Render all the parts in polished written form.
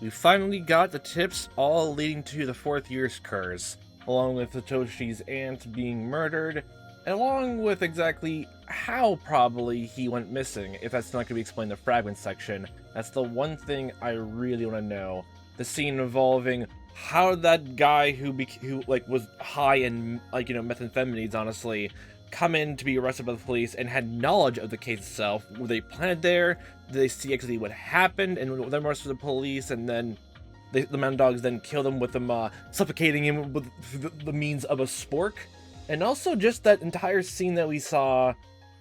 We finally got the tips all leading to the fourth year's curse, along with Satoshi's aunt being murdered, along with exactly how probably he went missing. If that's not going to be explained in the fragment section, that's the one thing I really want to know. The scene involving how that guy who was high in methamphetamines, honestly, come in to be arrested by the police and had knowledge of the case itself. Were they planted there? Did they see actually what happened and then arrested the police, and then the Mountain Dogs then killed him with them suffocating him with the means of a spork? And also just that entire scene that we saw,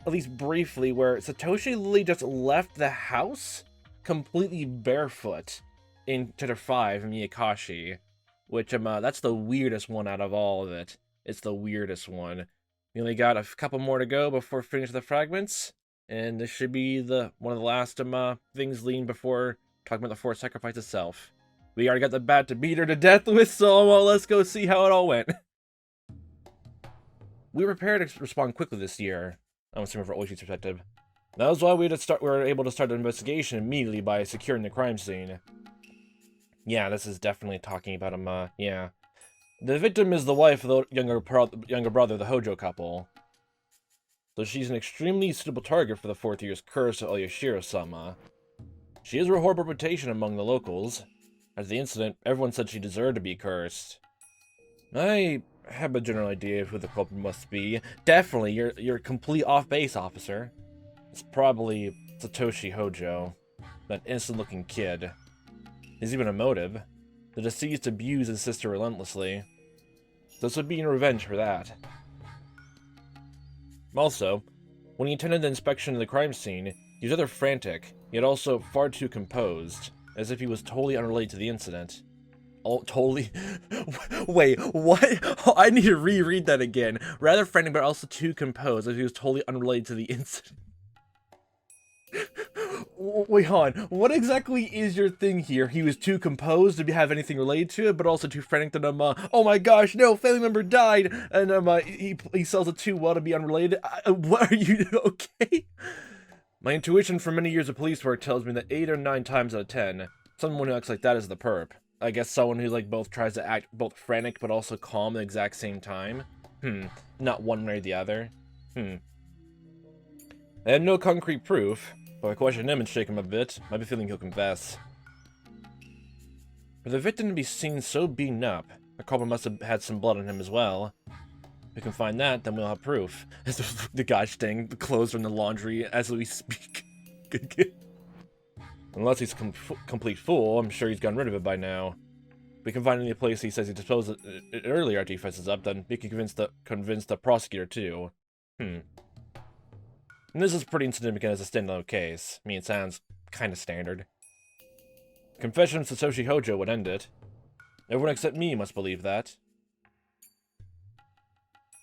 at least briefly, where Satoshi literally just left the house completely barefoot in Chapter 5 in Miyakashi, which that's the weirdest one out of all of it. It's the weirdest one. We only got a couple more to go before finishing the fragments, and this should be one of the last things leading before talking about the fourth sacrifice itself. We already got the bat to beat her to death with, so let's go see how it all went. We were prepared to respond quickly this year, I'm assuming from Oishi's perspective. That was why we were able to start the investigation immediately by securing the crime scene. Yeah, this is definitely talking about him, yeah. The victim is the wife of the younger brother of the Hojo couple. So she's an extremely suitable target for the fourth year's curse of Oyashiro-sama. She has a horrible reputation among the locals. After the incident, everyone said she deserved to be cursed. I have a general idea of who the culprit must be. Definitely, you're a complete off-base, officer. It's probably Satoshi Hojo, that innocent-looking kid. There's even a motive. The deceased abused his sister relentlessly. This would be in revenge for that. Also, when he attended the inspection of the crime scene, he was rather frantic, yet also far too composed, as if he was totally unrelated to the incident. Oh, totally? Wait, what? I need to reread that again. Rather frantic, but also too composed, as if he was totally unrelated to the incident. Wait, hold on. What exactly is your thing here? He was too composed to have anything related to it, but also too frantic that oh my gosh, no, family member died, and he sells it too well to be unrelated. What are you, okay? My intuition from many years of police work tells me that 8 or 9 times out of 10, someone who acts like that is the perp. I guess someone who both tries to act both frantic but also calm at the exact same time. Not one way or the other. I have no concrete proof, but if I question him and shake him a bit, I have a feeling he'll confess. For the victim to be seen so beaten up, the culprit must have had some blood on him as well. If we can find that, then we'll have proof. The guy's staying, the clothes are in the laundry as we speak. Unless he's a complete fool, I'm sure he's gotten rid of it by now. If we can find any place he says he disposed of it earlier after he fesses up, then we can convince the prosecutor too. And this is pretty insignificant as a standalone case. I mean, it sounds kind of standard. Confession of Satoshi Hojo would end it. Everyone except me must believe that.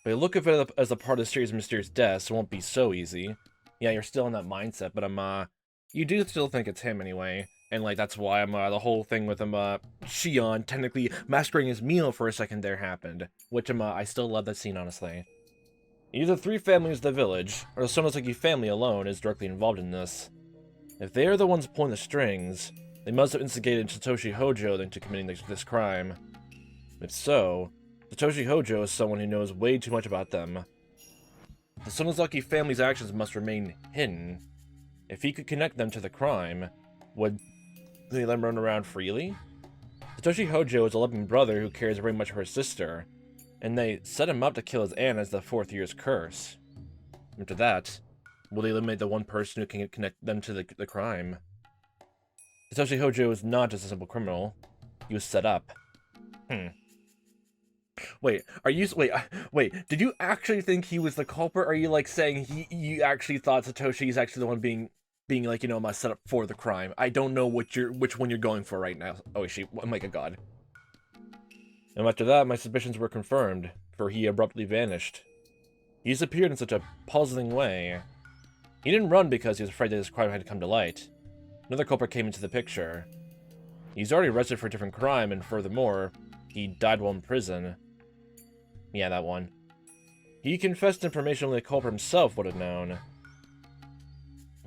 But look at it as a part of the series of mysterious deaths, it won't be so easy. Yeah, you're still in that mindset, but you do still think it's him anyway. And that's why the whole thing with Shion technically masquerading his meal for a second there happened. Which I still love that scene, honestly. Either 3 families of the village, or the Sonoseki family alone is directly involved in this. If they are the ones pulling the strings, they must have instigated Satoshi Hojo into committing this crime. If so, Satoshi Hojo is someone who knows way too much about them. The Sonoseki family's actions must remain hidden. If he could connect them to the crime, would they let him run around freely? Satoshi Hojo is a loving brother who cares very much for his sister, and they set him up to kill his aunt as the fourth year's curse. After that, will they eliminate the one person who can connect them to the crime? Satoshi Hojo is not just a simple criminal. He was set up. Wait, did you actually think he was the culprit, or are you saying you actually thought Satoshi is actually the one being set up for the crime? I don't know which one you're going for right now. Oh, oh my god. And after that, my suspicions were confirmed, for he abruptly vanished. He disappeared in such a puzzling way. He didn't run because he was afraid that his crime had come to light. Another culprit came into the picture. He's already arrested for a different crime, and furthermore, he died while in prison. Yeah, that one. He confessed information only the culprit himself would have known.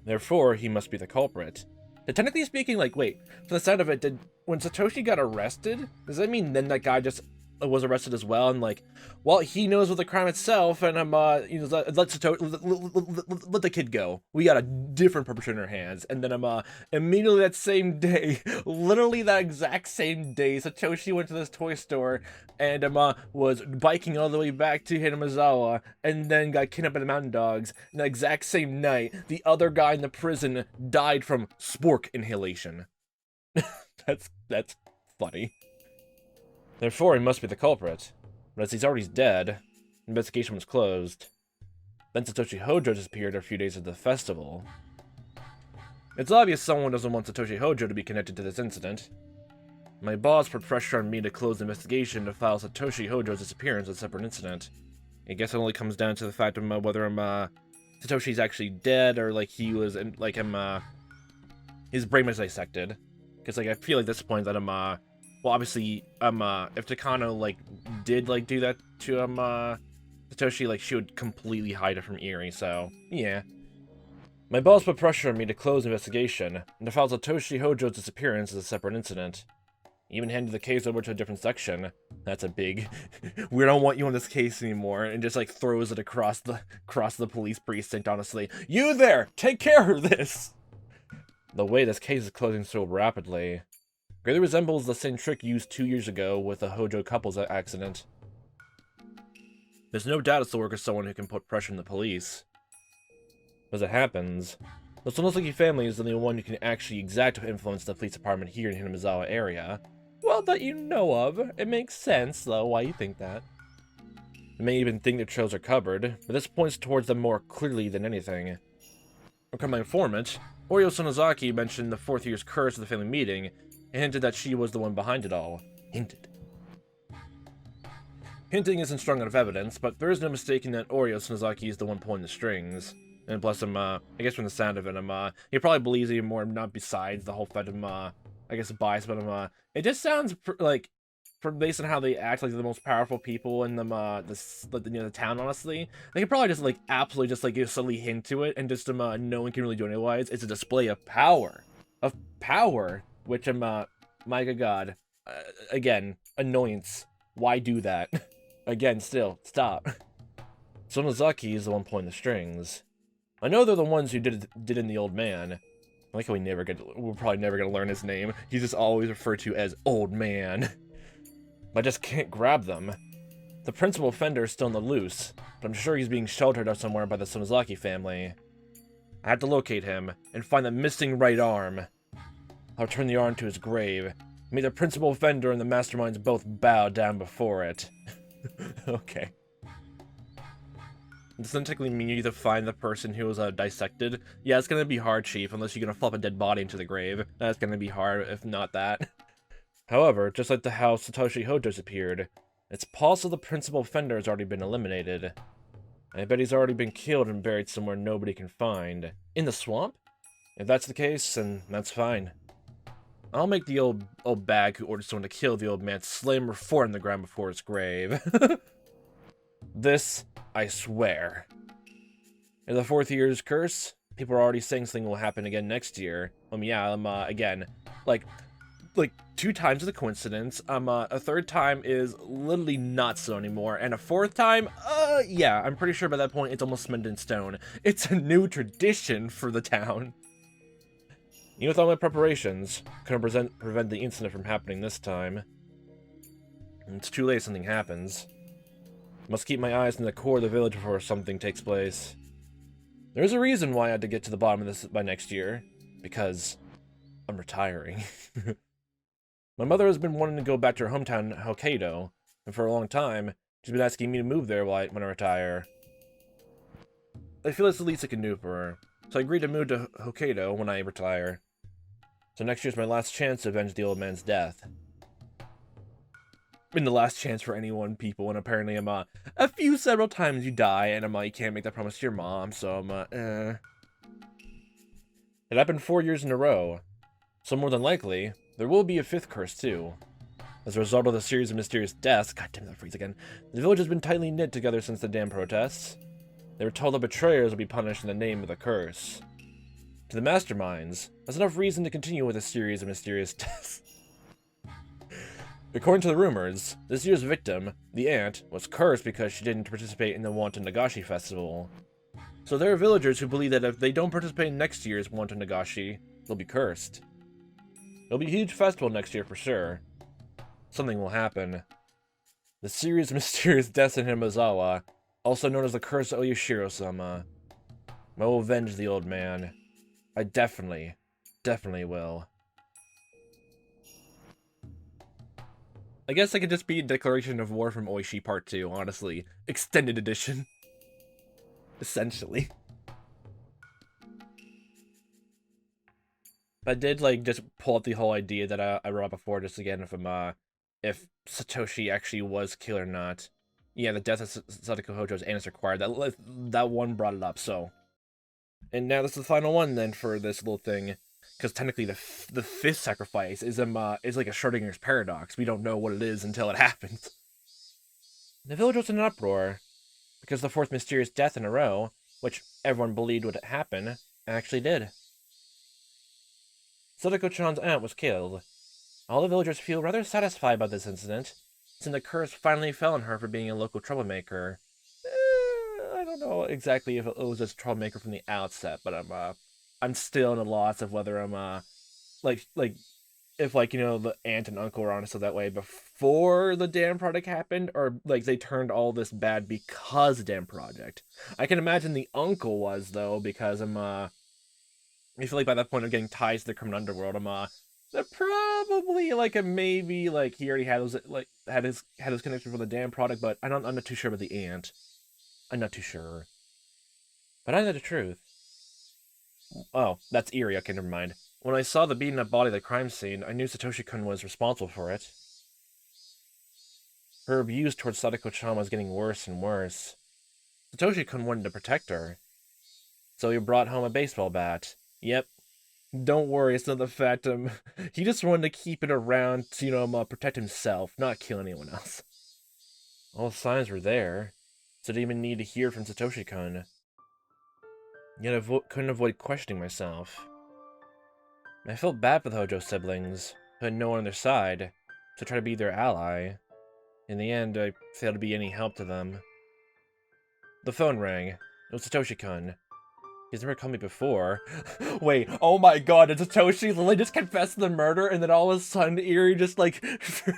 Therefore, he must be the culprit. technically speaking, like, wait, from the sound of it, when Satoshi got arrested, does that mean then that guy just was arrested as well? And like, well, he knows of the crime itself, and let the kid go. We got a different perpetrator in our hands. And then immediately that same day, literally that exact same day, Satoshi went to this toy store and was biking all the way back to Hinamizawa, and then got kidnapped by the mountain dogs. And the exact same night, the other guy in the prison died from spork inhalation. That's funny. Therefore, he must be the culprit. But as he's already dead, the investigation was closed. Then Satoshi Hojo disappeared a few days at the festival. It's obvious someone doesn't want Satoshi Hojo to be connected to this incident. My boss put pressure on me to close the investigation to file Satoshi Hojo's disappearance as a separate incident. I guess it only comes down to the fact of whether Satoshi's actually dead, or like he was his brain was dissected. Because like I feel like at this point that well, obviously, if Takano, like, did, like, do that to, Satoshi, like, she would completely hide it from Eri, so, yeah. My boss put pressure on me to close the investigation, and to file Satoshi Hojo's disappearance as a separate incident. He even handed the case over to a different section. That's a big, we don't want you on this case anymore, and just, like, throws it across the police precinct, honestly. You there! Take care of this! The way this case is closing so rapidly greatly resembles the same trick used 2 years ago with the Hojo couple's accident. There's no doubt it's the work of someone who can put pressure on the police. As it happens, the Sonosaki family is the only one who can actually exact influence the police department here in Hinamizawa area. Well, that you know of. It makes sense, though, why you think that. You may even think their trails are covered, but this points towards them more clearly than anything. From my informant, Oryo Sonozaki mentioned the 4th year's curse at the family meeting, and hinted that she was the one behind it all. Hinted. Hinting isn't strong enough evidence, but there is no mistaking that Oryo Sonozaki is the one pulling the strings. And plus, I guess from the sound of it, he probably believes even more, not besides the whole fact of, I guess, bias, but, it just sounds like, based on how they act, like the most powerful people in the town, honestly, they could probably just, like, absolutely just, like, subtly hint to it, and just, no one can really do it otherwise. It's a display of power. Of power! Which my god, again, annoyance. Why do that? Again, still, stop. Sonozaki is the one pulling the strings. I know they're the ones who did in the old man. I like how we're probably never gonna learn his name. He's just always referred to as old man. I just can't grab them. The principal offender is still on the loose, but I'm sure he's being sheltered somewhere by the Sonozaki family. I have to locate him and find the missing right arm. I'll turn the arm to his grave. May the principal offender and the masterminds both bow down before it. Okay. Doesn't technically mean you need to find the person who was dissected. Yeah, it's gonna be hard, Chief, unless you're gonna flop a dead body into the grave. That's gonna be hard, if not that. However, just like the house Satoshi Hojo's appeared, it's possible the principal offender has already been eliminated. I bet he's already been killed and buried somewhere nobody can find. In the swamp? If that's the case, then that's fine. I'll make the old bag who ordered someone to kill the old man slam or four in the ground before his grave. This, I swear. In the 4th year's curse, people are already saying something will happen again next year. Again, like 2 times is a coincidence. A 3rd time is literally not so anymore, and a 4th time, yeah, I'm pretty sure by that point it's almost cemented in stone. It's a new tradition for the town. Even with all my preparations, couldn't prevent the incident from happening this time. It's too late if something happens. Must keep my eyes in the core of the village before something takes place. There's a reason why I had to get to the bottom of this by next year. Because I'm retiring. My mother has been wanting to go back to her hometown, Hokkaido, and for a long time, she's been asking me to move there when I retire. I feel it's the least I can do for her, so I agreed to move to Hokkaido when I retire. So next year's my last chance to avenge the old man's death. Been the last chance for anyone, people, and apparently several times you die, and you can't make that promise to your mom, so It happened 4 years in a row, so more than likely, there will be a 5th curse too. As a result of the series of mysterious deaths, god damn that freeze again, the village has been tightly knit together since the damn protests. They were told that betrayers will be punished in the name of the curse. to the masterminds. That's enough reason to continue with a series of mysterious deaths. According to the rumors, this year's victim, the ant, was cursed because she didn't participate in the Wanton Nagashi festival. So there are villagers who believe that if they don't participate in next year's Wanton Nagashi, they'll be cursed. It'll be a huge festival next year for sure. Something will happen. The series of mysterious deaths in Hinamizawa, also known as the Curse of Oyashiro-sama. I will avenge the old man. I definitely will. I guess I could just be a declaration of war from Oishi Part 2, honestly. Extended edition. Essentially. I did, like, just pull up the whole idea that I wrote before, just again, if Satoshi actually was killed or not. Yeah, the death of Sadako Hojo's aunt is required. That one brought it up, so. And now this is the final one, then, for this little thing. Because technically the fifth sacrifice is like a Schrodinger's paradox. We don't know what it is until it happens. The village was in an uproar, because the fourth mysterious death in a row, which everyone believed would happen, actually did. Sadako-chan's aunt was killed. All the villagers feel rather satisfied by this incident, since the curse finally fell on her for being a local troublemaker. I don't know exactly if it was a troublemaker from the outset, but I'm still in a loss of whether I'm if like, you know, the aunt and uncle were honest that way before the damn project happened, or like they turned all this bad because of the damn project. I can imagine the uncle was, though, because I feel like by that point of getting ties to the criminal underworld, they're probably like a maybe like he already had those had his connection for the damn product, but I'm not too sure about the aunt. I'm not too sure. But I know the truth. Oh, that's eerie. Okay, never mind. When I saw the beaten up body of the crime scene, I knew Satoshi-kun was responsible for it. Her abuse towards Sadako-chan was getting worse and worse. Satoshi-kun wanted to protect her, so he brought home a baseball bat. Yep. Don't worry, it's not the fact he just wanted to keep it around to, you know, protect himself, not kill anyone else. All the signs were there, so I didn't even need to hear from Satoshi-kun. Yet I couldn't avoid questioning myself. I felt bad for the Hojo siblings, who had no one on their side, so I tried to be their ally. In the end, I failed to be any help to them. The phone rang. It was Satoshi-kun. He's never called me before. Wait, oh my god, did Satoshi literally just confess to the murder, and then all of a sudden Eri just like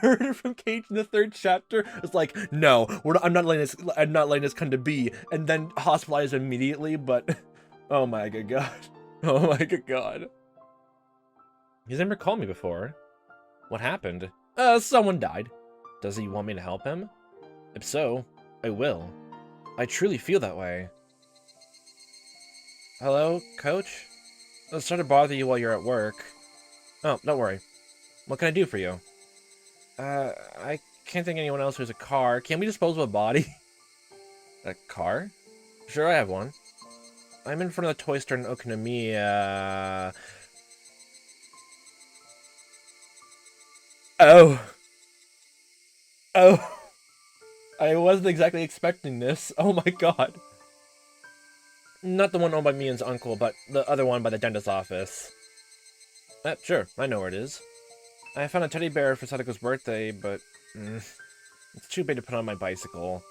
heard it from Keiichi in the 3rd chapter? It's like, no, I'm not letting this come to be, and then hospitalized immediately, but oh my good god. Oh my good god. He's never called me before. What happened? Someone died. Does he want me to help him? If so, I will. I truly feel that way. Hello, Coach? I was trying to bother you while you're at work. Oh, don't worry. What can I do for you? I can't think of anyone else who has a car. Can we dispose of a body? A car? Sure, I have one. I'm in front of the toy store in Okonomiya. Oh. Oh. I wasn't exactly expecting this. Oh my god. Not the one owned by me and his uncle, but the other one by the dentist's office. Sure, I know where it is. I found a teddy bear for Sadako's birthday, but it's too big to put on my bicycle.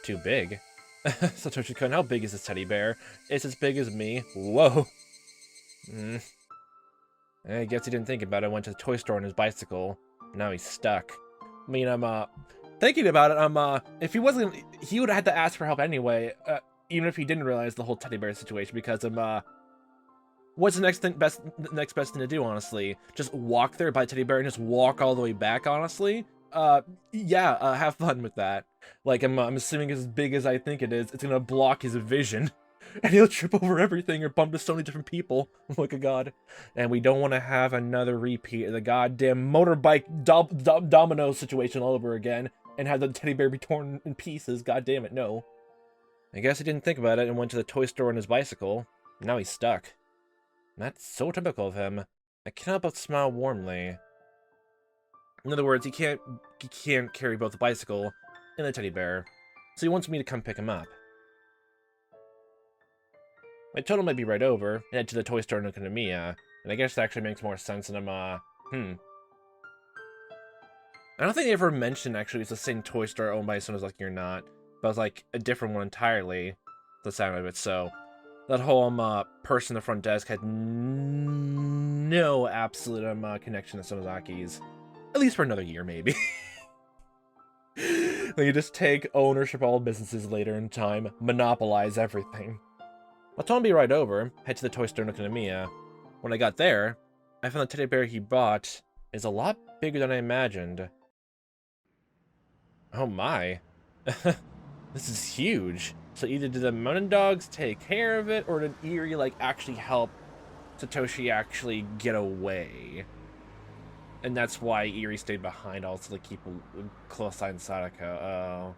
Too big? Satoshi-kun, how big is this teddy bear? It's as big as me. Whoa. I guess he didn't think about it. Went to the toy store on his bicycle. Now he's stuck. I mean, I'm thinking about it. If he wasn't, he would have had to ask for help anyway. Even if he didn't realize the whole teddy bear situation, because what's the next best thing to do, honestly? Just walk there, buy a teddy bear, and just walk all the way back, honestly? Yeah, have fun with that. Like, I'm assuming as big as I think it is, it's gonna block his vision. And he'll trip over everything or bump into so many different people. Oh my god. And we don't want to have another repeat of the goddamn motorbike domino situation all over again, and have the teddy bear be torn in pieces. God damn it, no. I guess he didn't think about it and went to the toy store on his bicycle. Now he's stuck. That's so typical of him. I can't help but smile warmly. In other words, he can't carry both the bicycle and the teddy bear, so he wants me to come pick him up. My total might be right over, and head to the toy store in Hinamizawa, and I guess that actually makes more sense than I don't think they ever mentioned, actually, it's the same toy store owned by someone like You're Not, but it's like a different one entirely, the sound of it, so that whole person in the front desk had no absolute connection to Sonozaki's, at least for another year, maybe. Then you just take ownership of all businesses later in time, monopolize everything. I'll tell him to be right over, head to the toy store in Hinamizawa. When I got there, I found the teddy bear he bought is a lot bigger than I imagined. Oh my. This is huge. So either did the Mountain Dogs take care of it, or did Eerie, like, actually help Satoshi actually get away? And that's why Eerie stayed behind, also to keep a close eye on Sadako.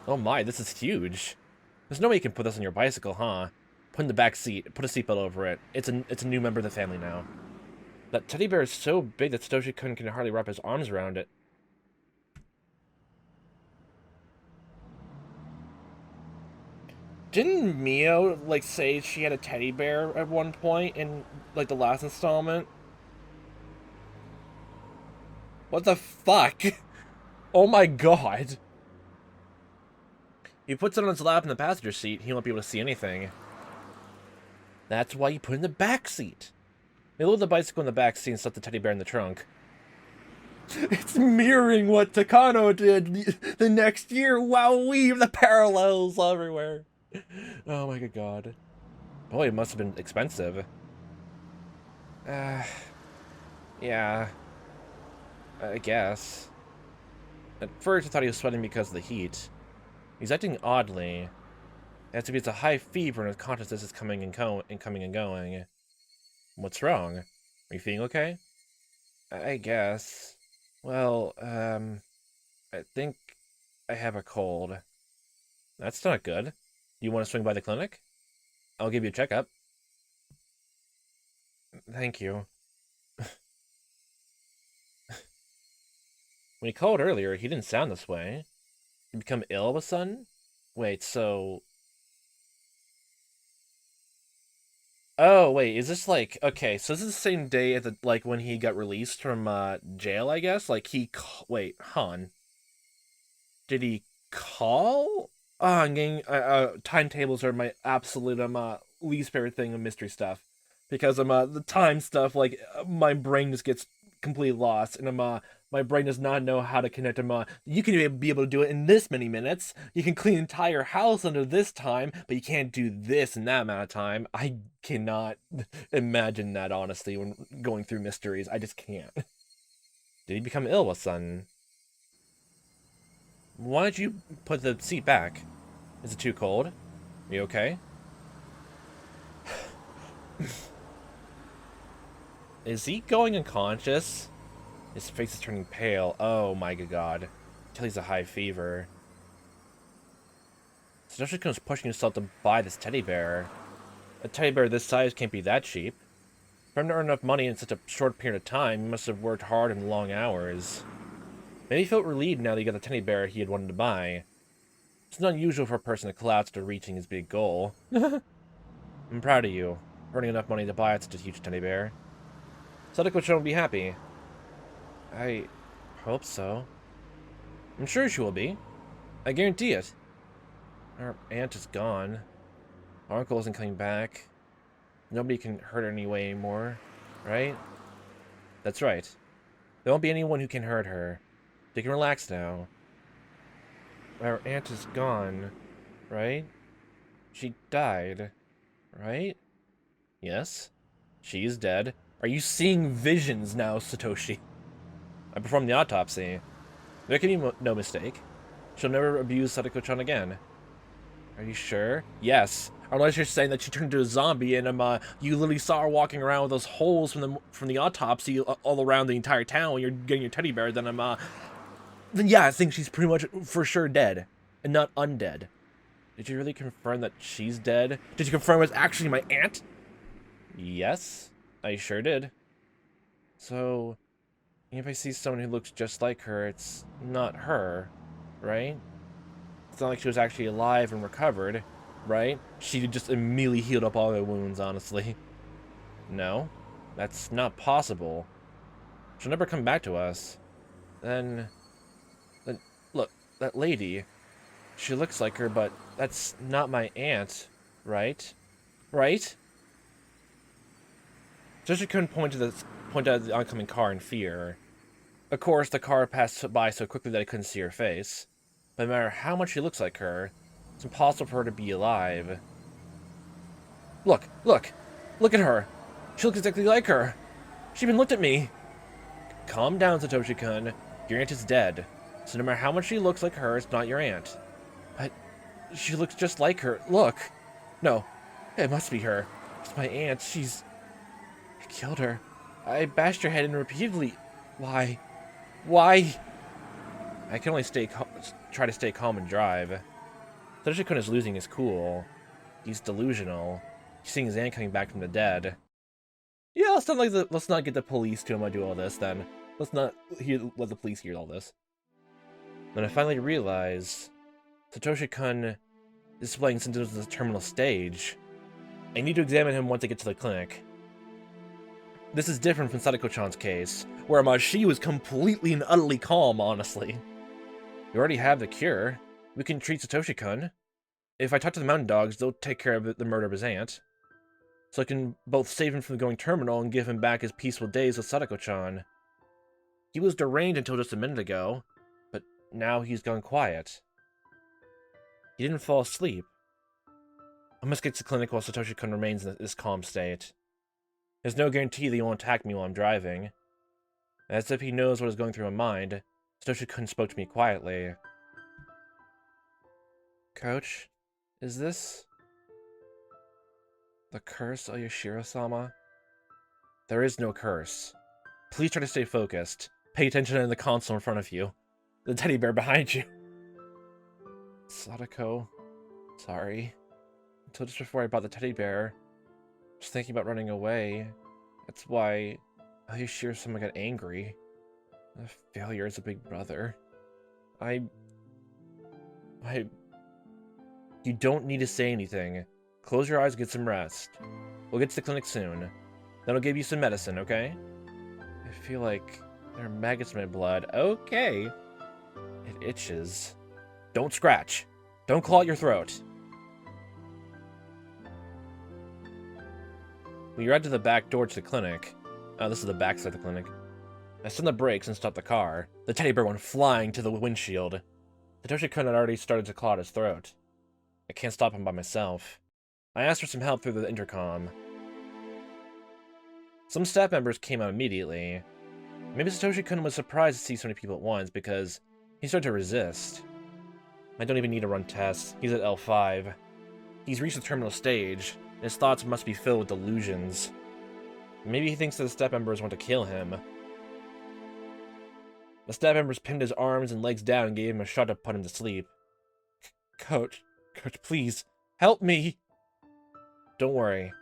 Oh my, this is huge. There's no way you can put this on your bicycle, huh? Put in the back seat, put a seatbelt over it. It's a new member of the family now. That teddy bear is so big that Satoshi can hardly wrap his arms around it. Didn't Mio, like, say she had a teddy bear at one point in, like, the last installment? What the fuck? Oh my god. He puts it on his lap in the passenger seat, he won't be able to see anything. That's why you put it in the back seat. They load the bicycle in the back seat and stuff the teddy bear in the trunk. It's mirroring what Takano did the next year. Wow, weave the parallels everywhere. Oh my good god. Boy, it must have been expensive. Yeah. I guess. At first I thought he was sweating because of the heat. He's acting oddly. As if he has a high fever and his consciousness is coming and going. What's wrong? Are you feeling okay? I guess. Well, I think I have a cold. That's not good. You want to swing by the clinic? I'll give you a checkup. Thank you. When he called earlier, he didn't sound this way. You become ill all of a sudden? Wait, so... Oh, wait, is this like... Okay, so this is the same day as like when he got released from jail, I guess? Like wait, Han. Did he call? I'm getting... timetables are my absolute least favorite thing of mystery stuff. Because the time stuff, like, my brain just gets completely lost, and my brain does not know how to connect them. You can be able to do it in this many minutes. You can clean an entire house under this time, but you can't do this in that amount of time. I cannot imagine that, honestly, when going through mysteries. I just can't. Did he become ill all of a sudden? Why don't you put the seat back? Is it too cold? Are you okay? Is he going unconscious? His face is turning pale. Oh my good god. Till he's a high fever. Satoshi Kon's pushing himself to buy this teddy bear. A teddy bear this size can't be that cheap. For him to earn enough money in such a short period of time, he must have worked hard and long hours. Maybe he felt relieved now that he got the teddy bear he had wanted to buy. It's not unusual for a person to collapse after reaching his big goal. I'm proud of you, earning enough money to buy such a huge teddy bear. Sadako-chan will be happy. I hope so. I'm sure she will be. I guarantee it. Our aunt is gone. Our uncle isn't coming back. Nobody can hurt her anyway anymore, right? That's right. There won't be anyone who can hurt her. They can relax now. Our aunt is gone, right? She died, right? Yes? She is dead. Are you seeing visions now, Satoshi? I performed the autopsy. There can be no mistake. She'll never abuse Sadako-chan again. Are you sure? Yes. Unless you're saying that she turned into a zombie and you literally saw her walking around with those holes from the autopsy all around the entire town when you're getting your teddy bear, then then yeah, I think she's pretty much for sure dead and not undead. Did you really confirm that she's dead? Did you confirm it was actually my aunt? Yes, I sure did. So, if I see someone who looks just like her, it's not her, right? It's not like she was actually alive and recovered, right? She just immediately healed up all her wounds, honestly. No, that's not possible. She'll never come back to us. Then, look, that lady. She looks like her, but that's not my aunt, right? Right? Toshi-kun pointed at the oncoming car in fear. Of course, the car passed by so quickly that I couldn't see her face. But no matter how much she looks like her, it's impossible for her to be alive. Look, look! Look at her! She looks exactly like her! She even looked at me! Calm down, Satoshi-kun. Your aunt is dead. So no matter how much she looks like her, it's not your aunt. But she looks just like her. Look! No, it must be her. It's my aunt. I killed her. I bashed her head in repeatedly. Why? Why? I can only try to stay calm and drive. Satoshi-kun is losing his cool. He's delusional. He's seeing his aunt coming back from the dead. Yeah, let's not get the police to do all this then. Let's not let the police hear all this. Then I finally realize Satoshi-kun is displaying symptoms of the terminal stage. I need to examine him once I get to the clinic. This is different from Sadako-chan's case, where Mashi was completely and utterly calm, honestly. We already have the cure. We can treat Satoshi-kun. If I talk to the mountain dogs, they'll take care of the murder of his aunt. So I can both save him from going terminal and give him back his peaceful days with Sadako-chan. He was deranged until just a minute ago, but now he's gone quiet. He didn't fall asleep. I must get to the clinic while Satoshi-kun remains in this calm state. There's no guarantee that he won't attack me while I'm driving. As if he knows what is going through my mind, Satoshi-kun spoke to me quietly. Coach, is this the curse, Oyashiro-sama? There is no curse. Please try to stay focused. Pay attention to the console in front of you. The teddy bear behind you. Sadako, sorry. Until just before I bought the teddy bear, I was thinking about running away. That's why Oyashiro-sama got angry. A failure as a big brother. You don't need to say anything. Close your eyes and get some rest. We'll get to the clinic soon. Then I'll give you some medicine, okay? I feel like there are maggots in my blood. Okay. It itches. Don't scratch. Don't claw at your throat. We arrived at the back door to the clinic. Oh, this is the back side of the clinic. I slammed the brakes and stopped the car. The teddy bear went flying to the windshield. Satoshi-kun had already started to claw at his throat. I can't stop him by myself. I asked for some help through the intercom. Some staff members came out immediately. Maybe Satoshi-kun was surprised to see so many people at once because he started to resist. I don't even need to run tests. He's at L5. He's reached the terminal stage, and his thoughts must be filled with delusions. Maybe he thinks that the staff members want to kill him. The staff members pinned his arms and legs down and gave him a shot to put him to sleep. Coach, please, help me! Don't worry.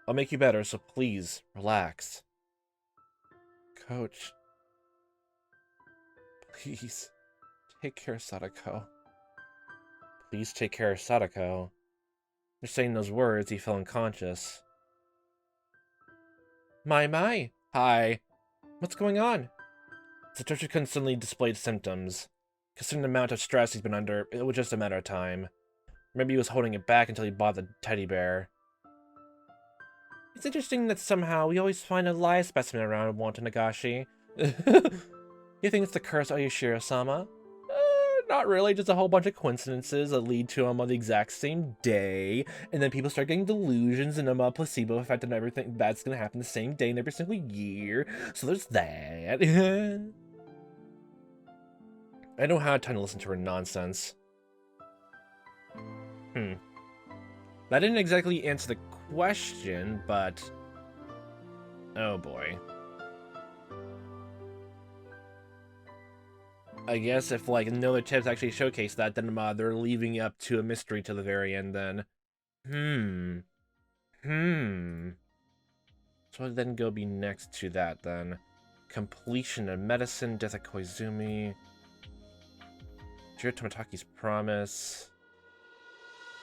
I'll make you better, so please, relax. Coach. Please, take care of Sadako. Please take care of Sadako. After saying those words, he fell unconscious. My. Hi. What's going on? Satoshi-kun suddenly displayed symptoms. Considering the amount of stress he's been under, it was just a matter of time. Maybe he was holding it back until he bought the teddy bear. It's interesting that somehow we always find a live specimen around Watanagashi. You think it's the curse Oyashiro-sama? Not really, just a whole bunch of coincidences that lead to them on the exact same day, and then people start getting delusions and a placebo effect and everything bad's gonna happen the same day and every single year, so there's that. I don't have time to listen to her nonsense. That didn't exactly answer the question, but... oh boy. I guess if, like, no other tips actually showcase that, then they're leaving up to a mystery to the very end, then. So I'll then go be next to that, then. Completion of medicine, death of Koizumi. Jiro Tomataki's promise.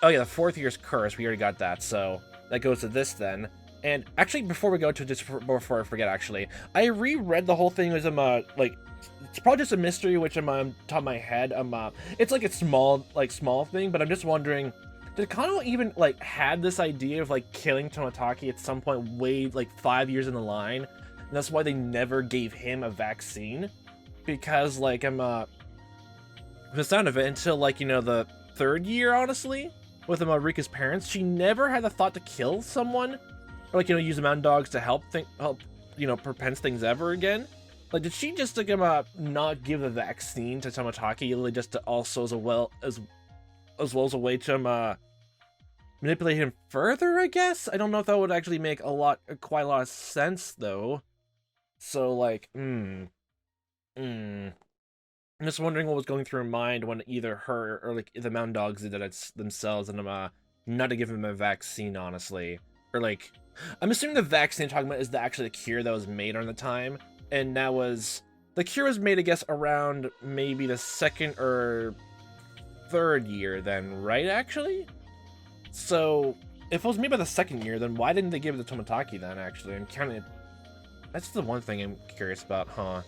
Oh yeah, the 4th year's curse. We already got that, so that goes to this then. And actually, before we go to this, before I forget, actually, I reread the whole thing as like, it's probably just a mystery which I'm on top of my head. It's like a small thing, but I'm just wondering, did Kano even like had this idea of like killing Tomataki at some point way like 5 years in the line, and that's why they never gave him a vaccine? Because like the sound of it, until like, you know, the 3rd year, honestly, with Rika's parents, she never had the thought to kill someone, or like, you know, use the mountain dogs to help you know, prevent things ever again. Like, did she just like not give the vaccine to Tomataki, really just to also as well as a way to manipulate him further, I guess? I don't know if that would actually make quite a lot of sense though. So like, I'm just wondering what was going through her mind when either her or like the mountain dogs did it themselves, and not to give him a vaccine, honestly. Or like, I'm assuming the vaccine I'm talking about is actually the cure that was made on the time, and the cure was made, I guess, around maybe the 2nd or 3rd year then, right, actually? So, if it was made by the 2nd year, then why didn't they give it to Tomataki then, actually? I'm kind of... That's the one thing I'm curious about, huh?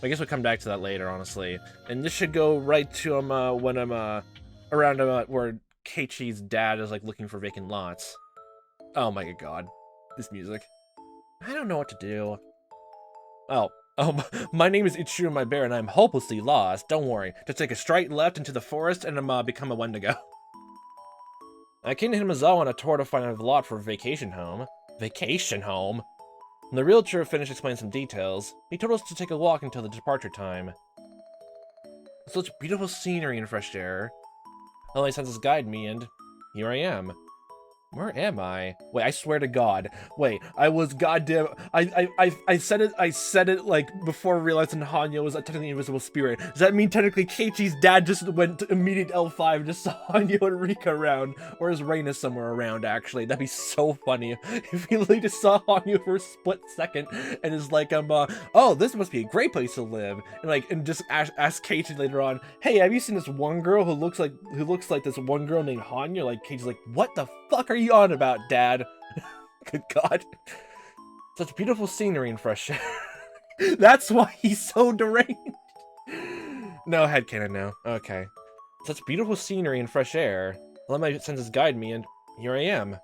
I guess we'll come back to that later, honestly. And this should go right to when I'm around where Keiichi's dad is like looking for vacant lots. Oh my god, this music. I don't know what to do. Oh, my name is Keiichi Maebara and I'm hopelessly lost. Don't worry, just take a straight left into the forest and become a Wendigo. I came to Hinamizawa on a tour to find a lot for a vacation home. Vacation home? When the realtor finished explaining some details, he told us to take a walk until the departure time. Such beautiful scenery and fresh air. Only senses guide me, and here I am. Where am I? Wait, I swear to God. Wait, I was goddamn... I said it like before realizing Hanyo was a technically invisible spirit. Does that mean technically Keiichi's dad just went to immediate L5 and just saw Hanyo and Rika around? Or is Reina somewhere around, actually? That'd be so funny if he literally just saw Hanyo for a split second and is like, oh, this must be a great place to live. And just ask Keiichi later on, hey, have you seen this one girl who looks like this one girl named Hanyo? Like, Keiichi's like, what the fuck are you on about, Dad? Good God. Such beautiful scenery and fresh air. That's why he's so deranged. No, headcanon now. Okay. Such beautiful scenery and fresh air. Let my senses guide me, and here I am.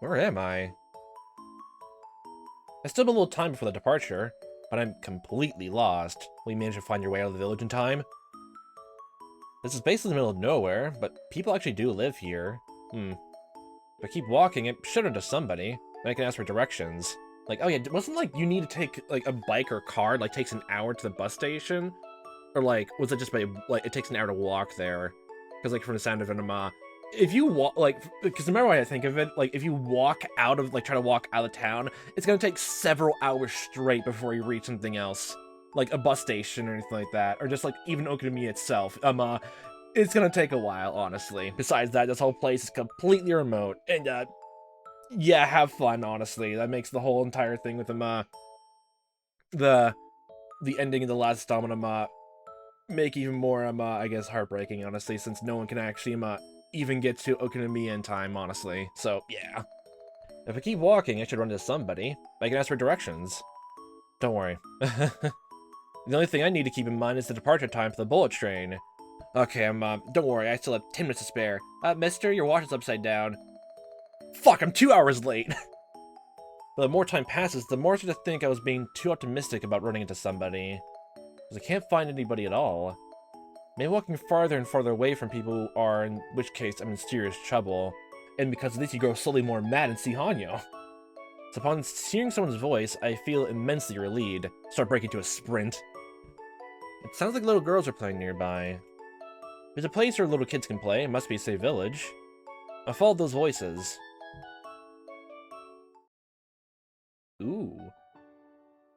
Where am I? I still have a little time before the departure, but I'm completely lost. Will you manage to find your way out of the village in time? This is basically the middle of nowhere, but people actually do live here. If I keep walking, it should have to somebody. Then I can ask for directions. Like, oh yeah, wasn't like you need to take like a bike or car, like takes an hour to the bus station? Or like, was it just by, like, it takes an hour to walk there? Because like from the sound of it, if you walk, like, because remember what I think of it, like if you walk out of, like try to walk out of town, it's gonna take several hours straight before you reach something else. Like a bus station or anything like that. Or just like even Okinomi itself. It's gonna take a while, honestly. Besides that, this whole place is completely remote. And, yeah, have fun, honestly. That makes the whole entire thing with the ending of the last installment, make even more, I guess, heartbreaking, honestly, since no one can actually, even get to Okinomi in time, honestly. So, yeah. If I keep walking, I should run into somebody. I can ask for directions. Don't worry. The only thing I need to keep in mind is the departure time for the bullet train. Okay, don't worry, I still have 10 minutes to spare. Mister, your watch is upside down. Fuck, I'm 2 hours late! But the more time passes, the more I start to think I was being too optimistic about running into somebody. Because I can't find anybody at all. Maybe walking farther and farther away from people who are, in which case I'm in serious trouble. And because of this, you grow slowly more mad and see Hanyo. So upon hearing someone's voice, I feel immensely relieved. Start breaking to a sprint. It sounds like little girls are playing nearby. There's a place where little kids can play. It must be a safe village. I followed those voices. Ooh.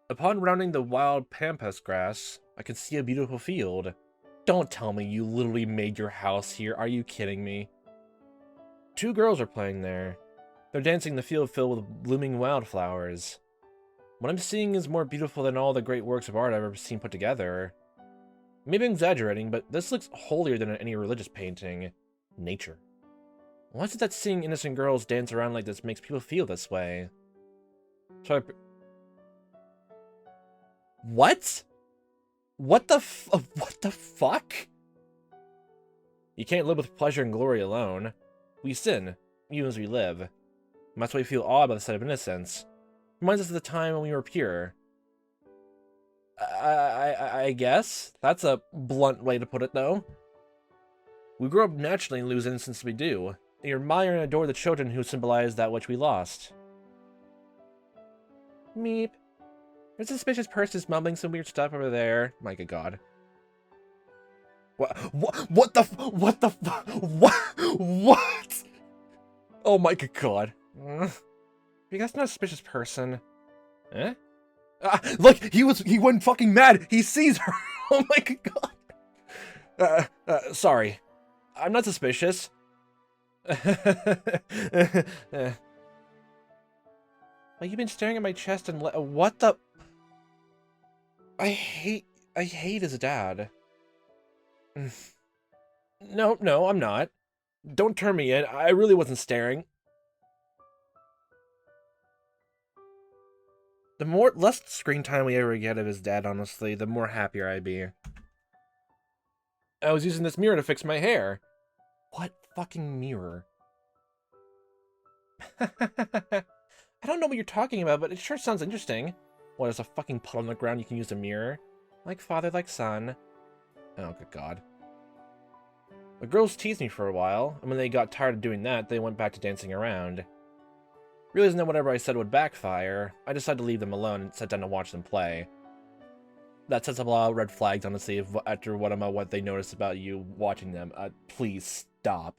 Upon rounding the wild pampas grass, I could see a beautiful field. Don't tell me you literally made your house here. Are you kidding me? 2 girls are playing there. They're dancing in the field filled with blooming wildflowers. What I'm seeing is more beautiful than all the great works of art I've ever seen put together. Maybe I'm exaggerating, but this looks holier than any religious painting. Nature. Why is it that seeing innocent girls dance around like this makes people feel this way? So what? What the fuck? You can't live with pleasure and glory alone. We sin, even as we live. And that's why we feel awe about the sight of innocence. Reminds us of the time when we were pure. I guess. That's a blunt way to put it, though. We grow up naturally and lose innocence as we do. We admire and adore the children who symbolize that which we lost. Meep. There's a suspicious person mumbling some weird stuff over there. My good God. What Oh my good God. You guys not a suspicious person. Eh? Look, he went fucking mad. He sees her. Oh my God. Sorry. I'm not suspicious. Like, you've been staring at my chest and what the? I hate his dad. No, I'm not. Don't turn me in. I really wasn't staring. The less screen time we ever get of his dad, honestly, the more happier I'd be. I was using this mirror to fix my hair. What fucking mirror? I don't know what you're talking about, but it sure sounds interesting. What, is a fucking puddle on the ground you can use a mirror? Like father, like son. Oh, good God. The girls teased me for a while, and when they got tired of doing that, they went back to dancing around. Realizing that whatever I said would backfire, I decided to leave them alone and sat down to watch them play. That sets up a lot of red flags, honestly, after what they noticed about you watching them. Please stop.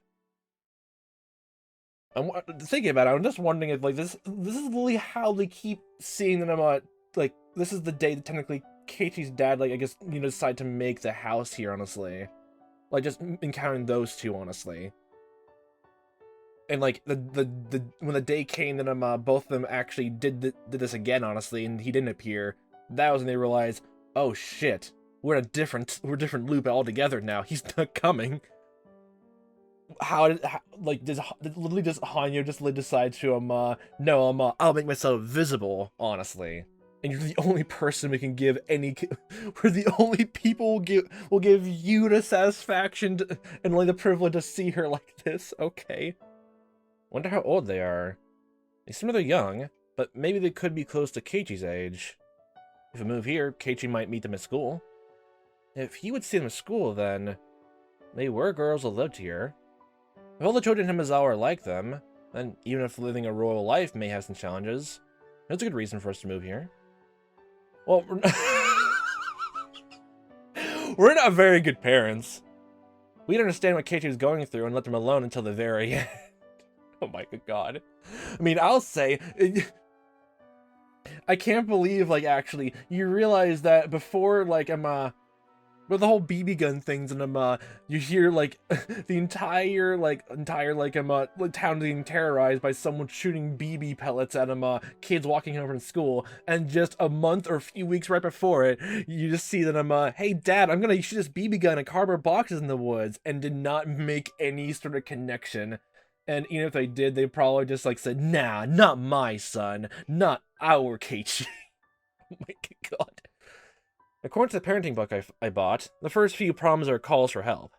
I'm thinking about it, I'm just wondering if, like, this is literally how they keep seeing them, like, this is the day that technically Keiichi's dad, like, I guess, decided to make the house here, honestly. Like, just encountering those two, honestly. And, like, when the day came that, both of them actually did this again, honestly, and he didn't appear, that was when they realized, oh shit, we're in a different loop altogether now, he's not coming. Literally does Hanyo just decide to, no, I'll make myself visible, honestly. And you're the only person we can give we're the only people will give you the satisfaction and only the privilege to see her like this, okay. Wonder how old they are. They seem rather young, but maybe they could be close to Keiichi's age. If we move here, Keiichi might meet them at school. If he would see them at school, then they were girls that lived here. If all the children in Hinamizawa are like them, then even if living a royal life may have some challenges, there's a good reason for us to move here. Well, we're not very good parents. We'd understand what Keiichi was going through and let them alone until the very end. Oh my good God. I mean, I'll say, I can't believe, like, actually, you realize that before, like, with the whole BB gun things, and you hear, like, the entire town being terrorized by someone shooting BB pellets at kids walking home from school, and just a month or a few weeks right before it, you just see that hey dad, I'm gonna shoot this BB gun at cardboard boxes in the woods, and did not make any sort of connection. And even if they did, they probably just, like, said, nah, not my son, not our Keiichi. Oh my God. According to the parenting book I bought, the first few problems are calls for help.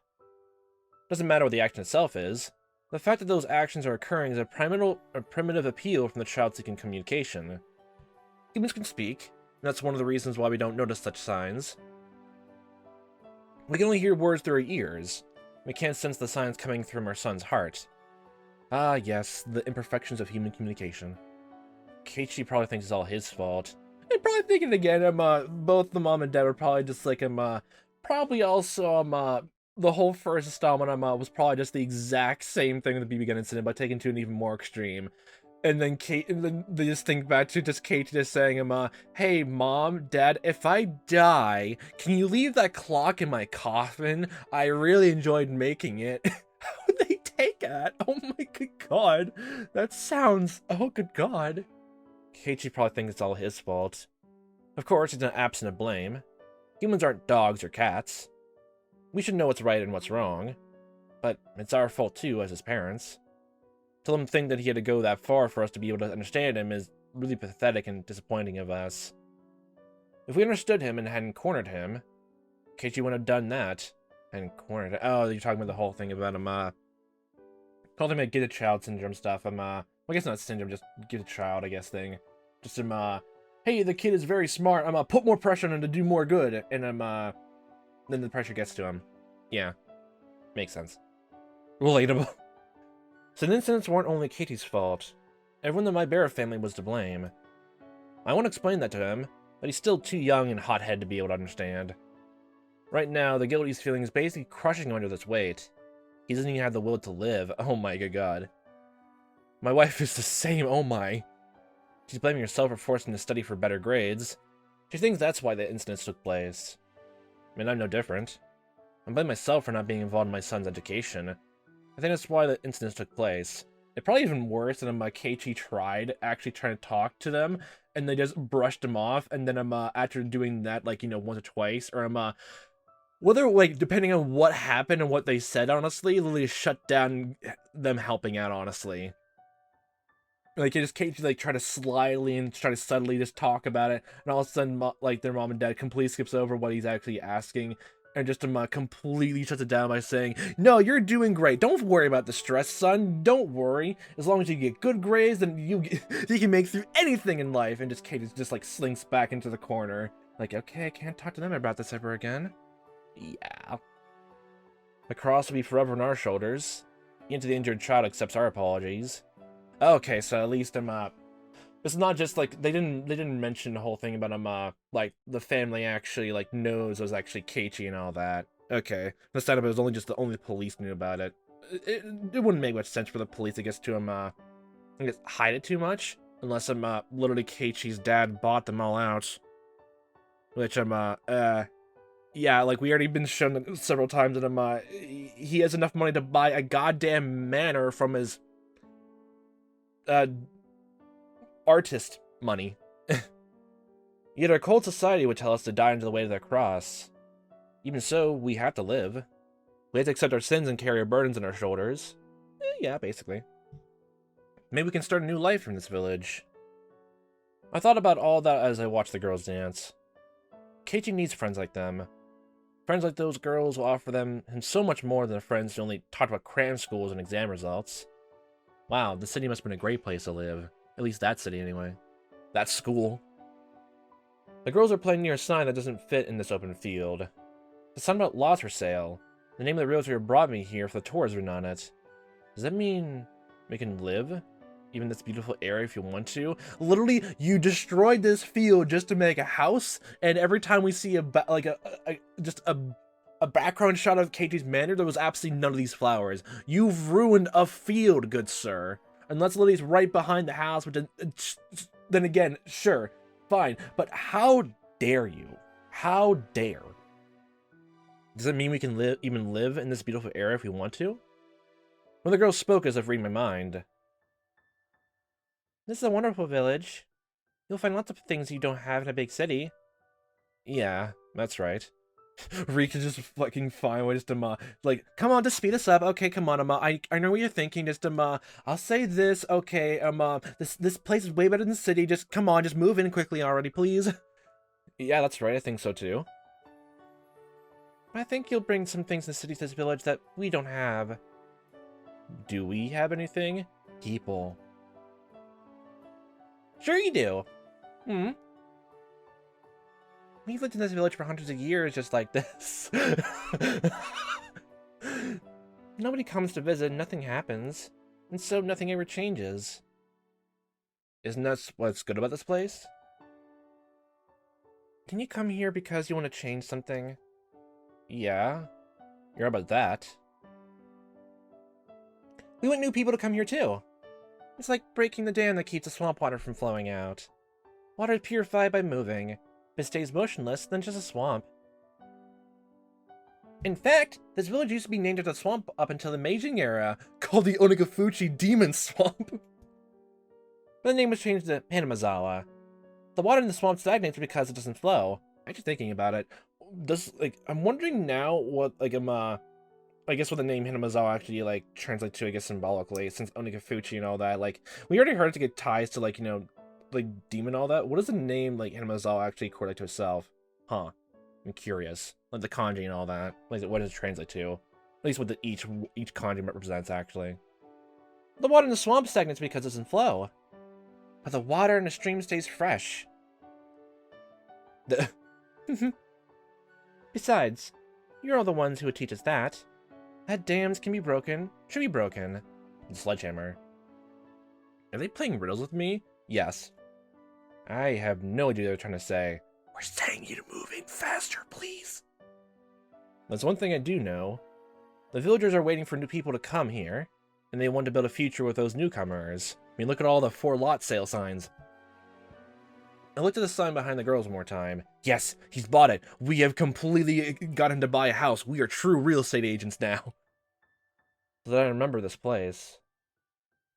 Doesn't matter what the action itself is. The fact that those actions are occurring is a primitive appeal from the child seeking communication. Humans can speak, and that's one of the reasons why we don't notice such signs. We can only hear words through our ears. We can't sense the signs coming from our son's heart. Ah, yes, the imperfections of human communication. Keiichi probably thinks it's all his fault. I'm probably thinking again, both the mom and dad were probably just like, probably also, the whole first installment, was probably just the exact same thing with the BB gun incident, but taken to an even more extreme. And then they just think back to just Keiichi just saying, hey, mom, dad, if I die, can you leave that clock in my coffin? I really enjoyed making it. How would they take that? Oh my good God. That sounds, oh good God. Keiichi probably thinks it's all his fault. Of course, he's not absent of blame. Humans aren't dogs or cats. We should know what's right and what's wrong. But it's our fault too, as his parents. To let him think that he had to go that far for us to be able to understand him is really pathetic and disappointing of us. If we understood him and hadn't cornered him, Keiichi wouldn't have done that. And cornered him. Oh, you're talking about the whole thing about him, called him a get a child syndrome stuff. Well, I guess not syndrome, just get a child, I guess, thing. Just hey, the kid is very smart. Put more pressure on him to do more good. And then the pressure gets to him. Yeah. Makes sense. Relatable. So the incidents weren't only Keiichi's fault. Everyone in the Maebara family was to blame. I won't explain that to him, but he's still too young and hot-headed to be able to understand. Right now, the guilt he's feeling is basically crushing him under this weight. He doesn't even have the will to live. Oh my good god. My wife is the same, oh my. She's blaming herself for forcing to study for better grades. She thinks that's why the incidents took place. I mean, I'm no different. I blame myself for not being involved in my son's education. I think that's why the incidents took place. It's probably even worse than Keiichi actually trying to talk to them, and they just brushed him off, and then after doing that, like, you know, once or twice, or whether, like, depending on what happened and what they said, honestly, literally shut down them helping out, honestly. Like, it just Keiichi, like, try to slyly and try to subtly just talk about it, and all of a sudden, like, their mom and dad completely skips over what he's actually asking, and just completely shuts it down by saying, no, you're doing great. Don't worry about the stress, son. Don't worry. As long as you get good grades, then you can make through anything in life. And just Keiichi just, like, slinks back into the corner. Like, okay, I can't talk to them about this ever again. Yeah. The cross will be forever on our shoulders. Even to the injured child accepts our apologies. Okay, so at least it's not just like they didn't mention the whole thing about like the family actually like knows it was actually Keiichi and all that. Okay, this time it was only the police knew about it. It wouldn't make much sense for the police, I guess, to I guess hide it too much, unless literally Keiichi's dad bought them all out. Which yeah, like we already been shown several times that he has enough money to buy a goddamn manor from his artist money. Yet our cold society would tell us to die under the weight of their cross. Even so, we have to live. We have to accept our sins and carry our burdens on our shoulders. Yeah, basically. Maybe we can start a new life from this village. I thought about all that as I watched the girls dance. Keiichi needs friends like them. Friends like those girls will offer him so much more than friends who only talk about cram schools and exam results. Wow, the city must have been a great place to live. At least that city, anyway. That school. The girls are playing near a sign that doesn't fit in this open field. The sign about lots for sale. The name of the realtor who brought me here for the tour is written on it. Does that mean we can live? Even in this beautiful area if you want to? Literally, you destroyed this field just to make a house, and every time we see just a background shot of Keiichi's manor, there was absolutely none of these flowers. You've ruined a field, good sir. Unless Lily's right behind the house, which then again, sure, fine. But how dare you? How dare? Does it mean we can even live in this beautiful area if we want to? One of the girls spoke as if reading my mind. This is a wonderful village. You'll find lots of things you don't have in a big city. Yeah, that's right. Rika's just fucking fine with just like, come on, just speed us up. Okay, come on, I know what you're thinking. Just I'll say this. Okay, this place is way better than the city. Just come on, just move in quickly already, please. Yeah, that's right. I think so too. I think you'll bring some things in the city to this village that we don't have. Do we have anything? People. Sure you do. We've lived in this village for hundreds of years just like this. Nobody comes to visit, nothing happens. And so nothing ever changes. Isn't that what's good about this place? Can you come here because you want to change something? Yeah. You're about that. We want new people to come here too. It's like breaking the dam that keeps the swamp water from flowing out. Water is purified by moving. If it stays motionless, then just a swamp. In fact, this village used to be named after a swamp up until the Meiji era, called the Onagafuchi Demon Swamp. But the name was changed to Hinamizawa. The water in the swamp stagnates because it doesn't flow. Actually thinking about it, does, like, I'm wondering now what, like, I guess what the name Hinamizawa actually, like, translates to, I guess, symbolically, since Onikafuchi and all that, like, we already heard it to get ties to, like, you know, like, demon and all that. What does the name, like, Hinamizawa actually correlate to itself? Huh. I'm curious. Like, the kanji and all that. Like, what does it translate to? At least what each kanji represents, actually. The water in the swamp stagnates because it's in flow. But the water in the stream stays fresh. Besides, you're all the ones who would teach us that. That dams can be broken, should be broken. The sledgehammer. Are they playing riddles with me? Yes. I have no idea what they're trying to say. We're saying you to move in faster, please. That's one thing I do know. The villagers are waiting for new people to come here, and they want to build a future with those newcomers. I mean, look at all the for-lot sale signs. I looked at the sign behind the girls one more time. Yes, he's bought it. We have completely got him to buy a house. We are true real estate agents now. So that I remember this place.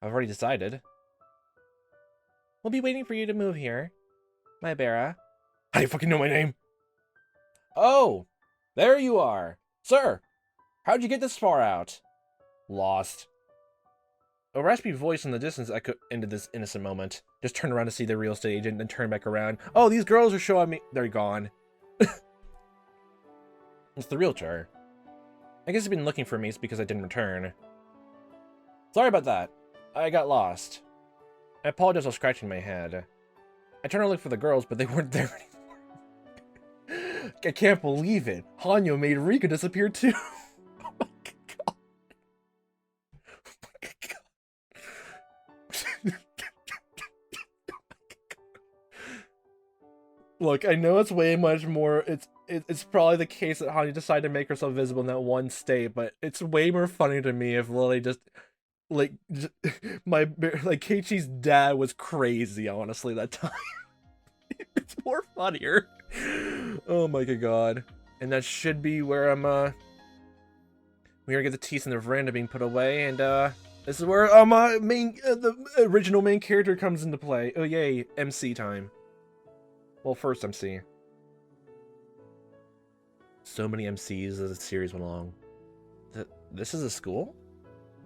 I've already decided. We'll be waiting for you to move here. Maebara. How do you fucking know my name? Oh, there you are. Sir, how'd you get this far out? Lost. A raspy voice in the distance echoed into this innocent moment. Just turned around to see the real estate agent, then turned back around. Oh, these girls are showing me. They're gone. It's the realtor. I guess he's been looking for me because I didn't return. Sorry about that. I got lost. I apologize while scratching my head. I turned to look for the girls, but they weren't there anymore. I can't believe it. Hanyo made Rika disappear too. Oh my god. Oh my god. Look, I know it's way much more. It's probably the case that Hanyo decided to make herself visible in that one state, but it's way more funny to me if Lily just Keiichi's dad was crazy, honestly, that time. It's more funnier. Oh my god. And that should be where I'm, we're gonna get the teeth in the veranda being put away, and, this is where, the original main character comes into play. Oh yay, MC time. Well, first MC. So many MCs as the series went along. This is a school?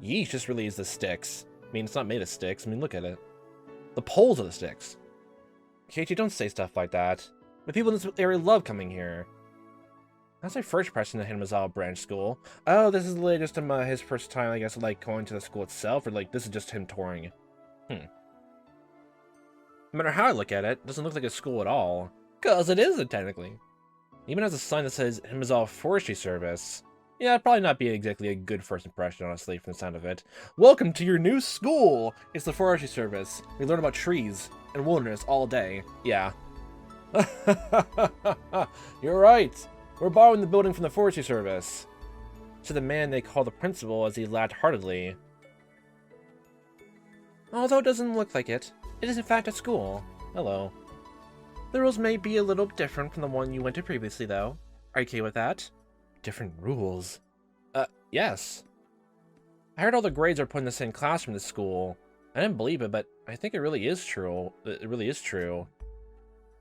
Yeesh just really is the sticks. I mean, it's not made of sticks. I mean, look at it. The poles are the sticks. Keiichi, don't say stuff like that. The people in this area love coming here. That's my first impression of Hinamizawa branch school. Oh, this is literally just his first time, I guess, like, going to the school itself, or, like, this is just him touring. No matter how I look at it, it doesn't look like a school at all. Cause it isn't, technically. It even has a sign that says Hinamizawa Forestry Service. Yeah, it'd probably not be exactly a good first impression, honestly, from the sound of it. Welcome to your new school! It's the Forestry Service. We learn about trees and wilderness all day. Yeah. You're right. We're borrowing the building from the Forestry Service. To the man they call the principal as he laughed heartedly. Although it doesn't look like it, it is in fact a school. Hello. The rules may be a little different from the one you went to previously, though. Are you okay with that? Different rules? Yes. I heard all the grades are put in the same classroom in this school. I didn't believe it, but I think it really is true. It really is true.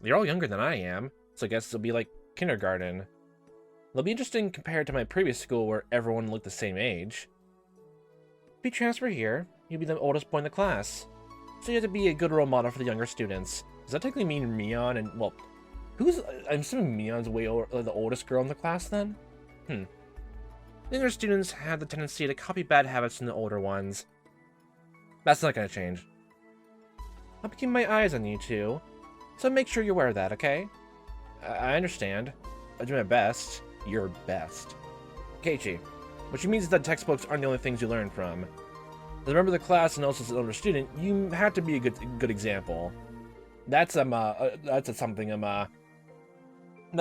You're all younger than I am, so I guess it'll be like kindergarten. It'll be interesting compared to my previous school where everyone looked the same age. If you transfer here, you'll be the oldest boy in the class. So you have to be a good role model for the younger students. Does that technically mean Mion and, well, I'm assuming Mion's way the oldest girl in the class then? The younger students have the tendency to copy bad habits from the older ones. That's not gonna change. I'll be keeping my eyes on you two, so make sure you wear that, okay? I understand. I'll do my best. Your best. Keiichi, which means that textbooks aren't the only things you learn from. As a member of the class and also as an older student, you have to be a good example. That's that's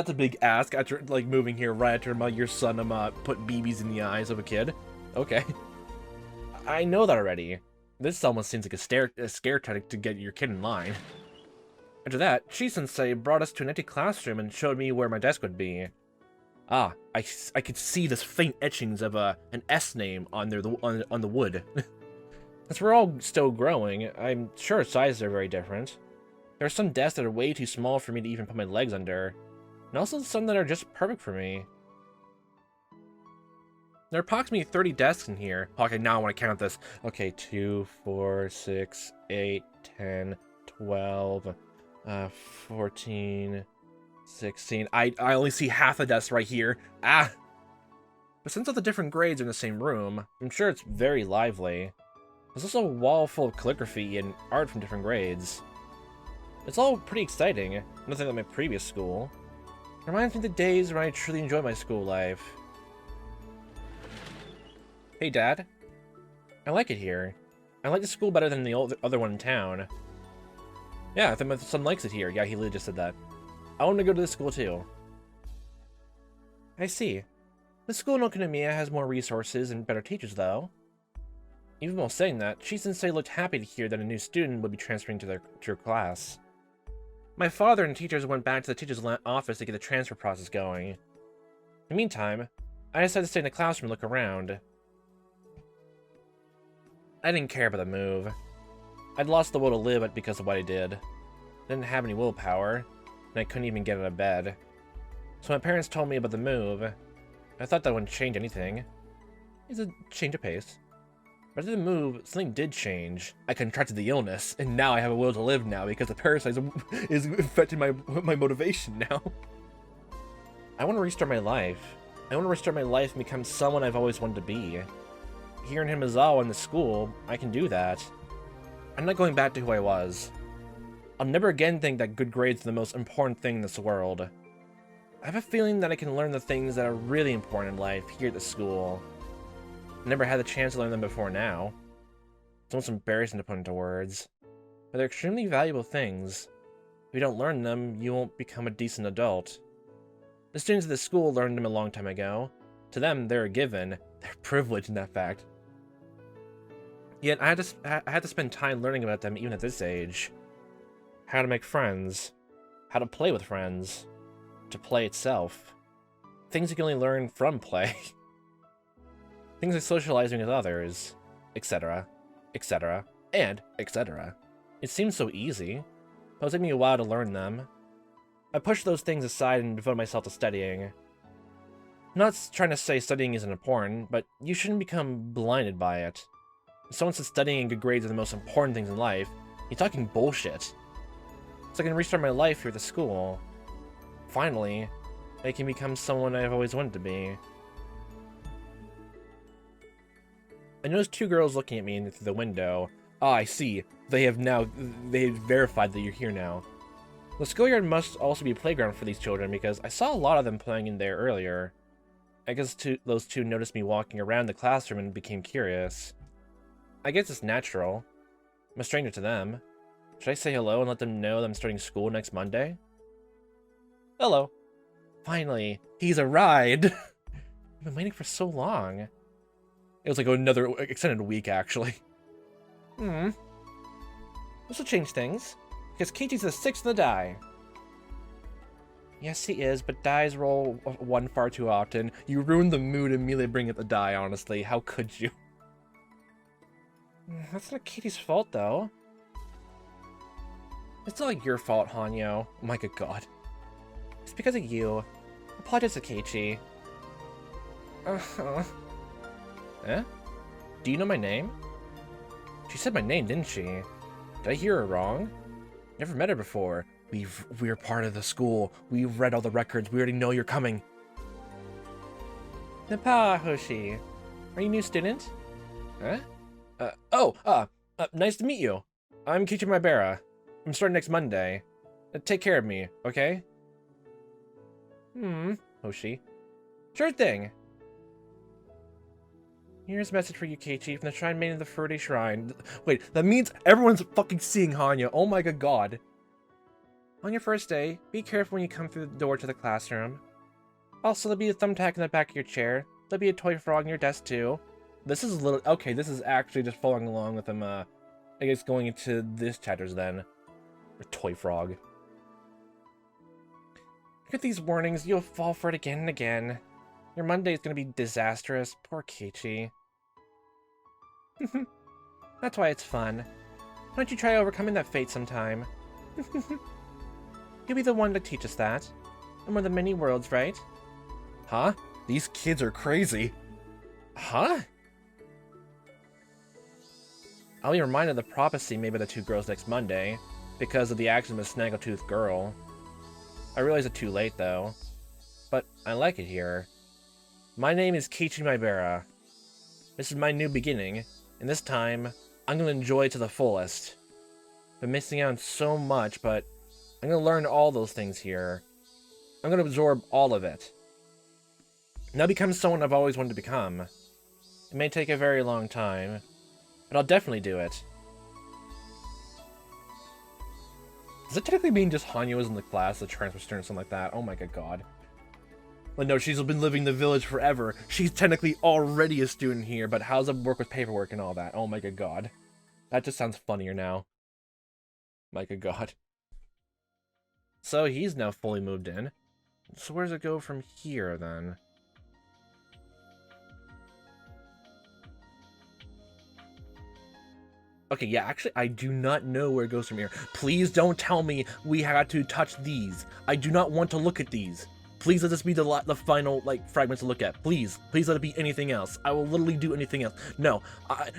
a big ask after, like, moving here right after your son put BBs in the eyes of a kid. Okay. I know that already. This almost seems like a scare tactic to get your kid in line. After that, Chi-sensei brought us to an empty classroom and showed me where my desk would be. Ah, I could see the faint etchings of an S name on there on the wood. Since we're all still growing, I'm sure sizes are very different. There are some desks that are way too small for me to even put my legs under. and also some that are just perfect for me. There are approximately 30 desks in here. Okay, now I want to count this. Okay, 2, 4, 6, 8, 10, 12, 14, 16. I only see half a desk right here. Ah! But since all the different grades are in the same room, I'm sure it's very lively. There's also a wall full of calligraphy and art from different grades. It's all pretty exciting, nothing like my previous school. It reminds me of the days when I truly enjoyed my school life. Hey, Dad. I like it here. I like the school better than the other one in town. Yeah, I think my son likes it here. Yeah, he literally just said that. I want to go to this school too. I see. The school in Hinamizawa has more resources and better teachers, though. Even while saying that, Sensei looked happy to hear that a new student would be transferring to her class. My father and teachers went back to the teacher's office to get the transfer process going. In the meantime, I decided to stay in the classroom and look around. I didn't care about the move. I'd lost the will to live because of what I did. I didn't have any willpower, and I couldn't even get out of bed. So my parents told me about the move. I thought that wouldn't change anything. It's a change of pace. But after the move, something did change. I contracted the illness, and now I have a will to live now because the parasite is affecting my motivation now. I want to restart my life. I want to restart my life and become someone I've always wanted to be. Here in Hinamizawa in the school, I can do that. I'm not going back to who I was. I'll never again think that good grades are the most important thing in this world. I have a feeling that I can learn the things that are really important in life here at the school. I never had the chance to learn them before now. It's almost embarrassing to put into words. But they're extremely valuable things. If you don't learn them, you won't become a decent adult. The students at this school learned them a long time ago. To them, they're a given. They're privileged in that fact. Yet I had to spend time learning about them even at this age. How to make friends. How to play with friends. To play itself. Things you can only learn from play. Things like socializing with others, etc., etc., and etc. It seems so easy, but it'll take me a while to learn them. I pushed those things aside and devoted myself to studying. I'm not trying to say studying isn't important, but you shouldn't become blinded by it. If someone says studying and good grades are the most important things in life, you're talking bullshit. So I can restart my life here at the school. Finally, I can become someone I've always wanted to be. I noticed two girls looking at me through the window. Ah, I see. They have verified that you're here now. The schoolyard must also be a playground for these children because I saw a lot of them playing in there earlier. I guess those two noticed me walking around the classroom and became curious. I guess it's natural. I'm a stranger to them. Should I say hello and let them know that I'm starting school next Monday? Hello. Finally, he's arrived! I've been waiting for so long. It was like another extended week, actually. This will change things. Because Keiichi's the 6th of the die. Yes, he is, but dies roll one far too often. You ruined the mood immediately bringing up the die, honestly. How could you? That's not Keiichi's fault, though. It's not like your fault, Hanyo. Oh my good god. It's because of you. Apologize to Keiichi. Eh? Do you know my name? She said my name, didn't she? Did I hear her wrong? Never met her before. We're part of the school. We've read all the records. We already know you're coming. Napa, Hoshi. Are you a new student? Huh? Nice to meet you. I'm Keiichi Maebara. I'm starting next Monday. Take care of me, okay? Hoshi. Sure thing. Here's a message for you, Keiichi, from the Shrine Maiden of the Fruity Shrine. Wait, that means everyone's fucking seeing Hanyo. Oh my good god. On your first day, be careful when you come through the door to the classroom. Also, there'll be a thumbtack in the back of your chair. There'll be a toy frog in your desk, too. This is a little... Okay, this is actually just following along with them, I guess going into this chapters then. Or toy frog. Look at these warnings, you'll fall for it again and again. Your Monday is gonna be disastrous. Poor Keiichi. That's why it's fun. Why don't you try overcoming that fate sometime? You'll be the one to teach us that. And one of the many worlds, right? Huh? These kids are crazy. Huh? I'll be reminded of the prophecy made by the two girls next Monday, because of the actions of a snaggletooth girl. I realize it too late, though. But I like it here. My name is Keiichi Maebara. This is my new beginning, and this time, I'm gonna enjoy it to the fullest. Been missing out on so much, but I'm gonna learn all those things here. I'm gonna absorb all of it. And I'll become someone I've always wanted to become. It may take a very long time, but I'll definitely do it. Does it technically mean just Hanyo was in the class, the transfer student, or something like that? Oh my good god. Well, no, she's been living in the village forever. She's technically already a student here, but how does it work with paperwork and all that? Oh my good god. That just sounds funnier now. My good god. So he's now fully moved in. So where does it go from here, then? Okay, yeah, actually, I do not know where it goes from here. Please don't tell me we had to touch these. I do not want to look at these. Please let this be the final, like, fragments to look at. Please. Please let it be anything else. I will literally do anything else. No.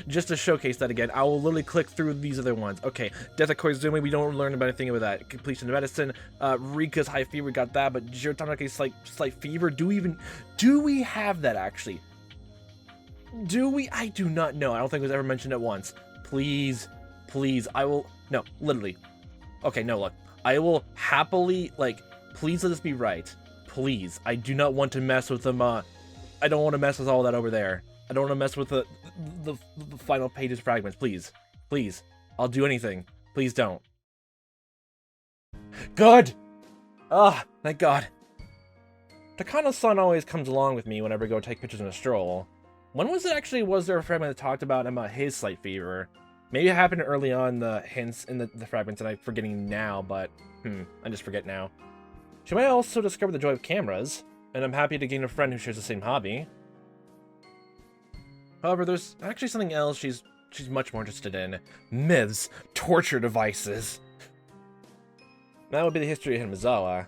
Just to showcase that again, I will literally click through these other ones. Okay. Death of Koizumi, we don't learn about anything about that. Completion of medicine. Rika's high fever, got that. But Jirotanake's slight fever. Do we have that, actually? Do we? I do not know. I don't think it was ever mentioned at once. Please. Please. I will. No. Literally. Okay, no, look. I will happily, like, please let this be right. Please, I do not want to mess with them, I don't want to mess with all that over there. I don't want to mess with the final pages fragments, please. Please. I'll do anything. Please don't. Good! Ah, thank god. Takano-san always comes along with me whenever I go take pictures on a stroll. When was there a fragment that talked about his slight fever? Maybe it happened early on the hints in the fragments and I'm forgetting now, but, I just forget now. She might also discover the joy of cameras, and I'm happy to gain a friend who shares the same hobby. However, there's actually something else she's much more interested in. Myths, torture devices. That would be the history of Hinamizawa.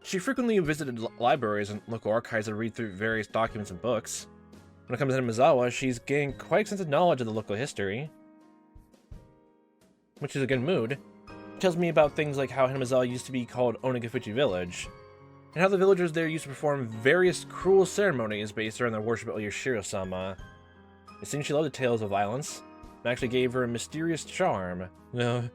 She frequently visited libraries and local archives to read through various documents and books. When it comes to Hinamizawa, she's gained quite extensive knowledge of the local history, which is a good mood. Tells me about things like how Hinamizawa used to be called Onagafuchi Village, and how the villagers there used to perform various cruel ceremonies based around their worship of Yoshiro-sama. It seems she loved the tales of violence, and actually gave her a mysterious charm. On the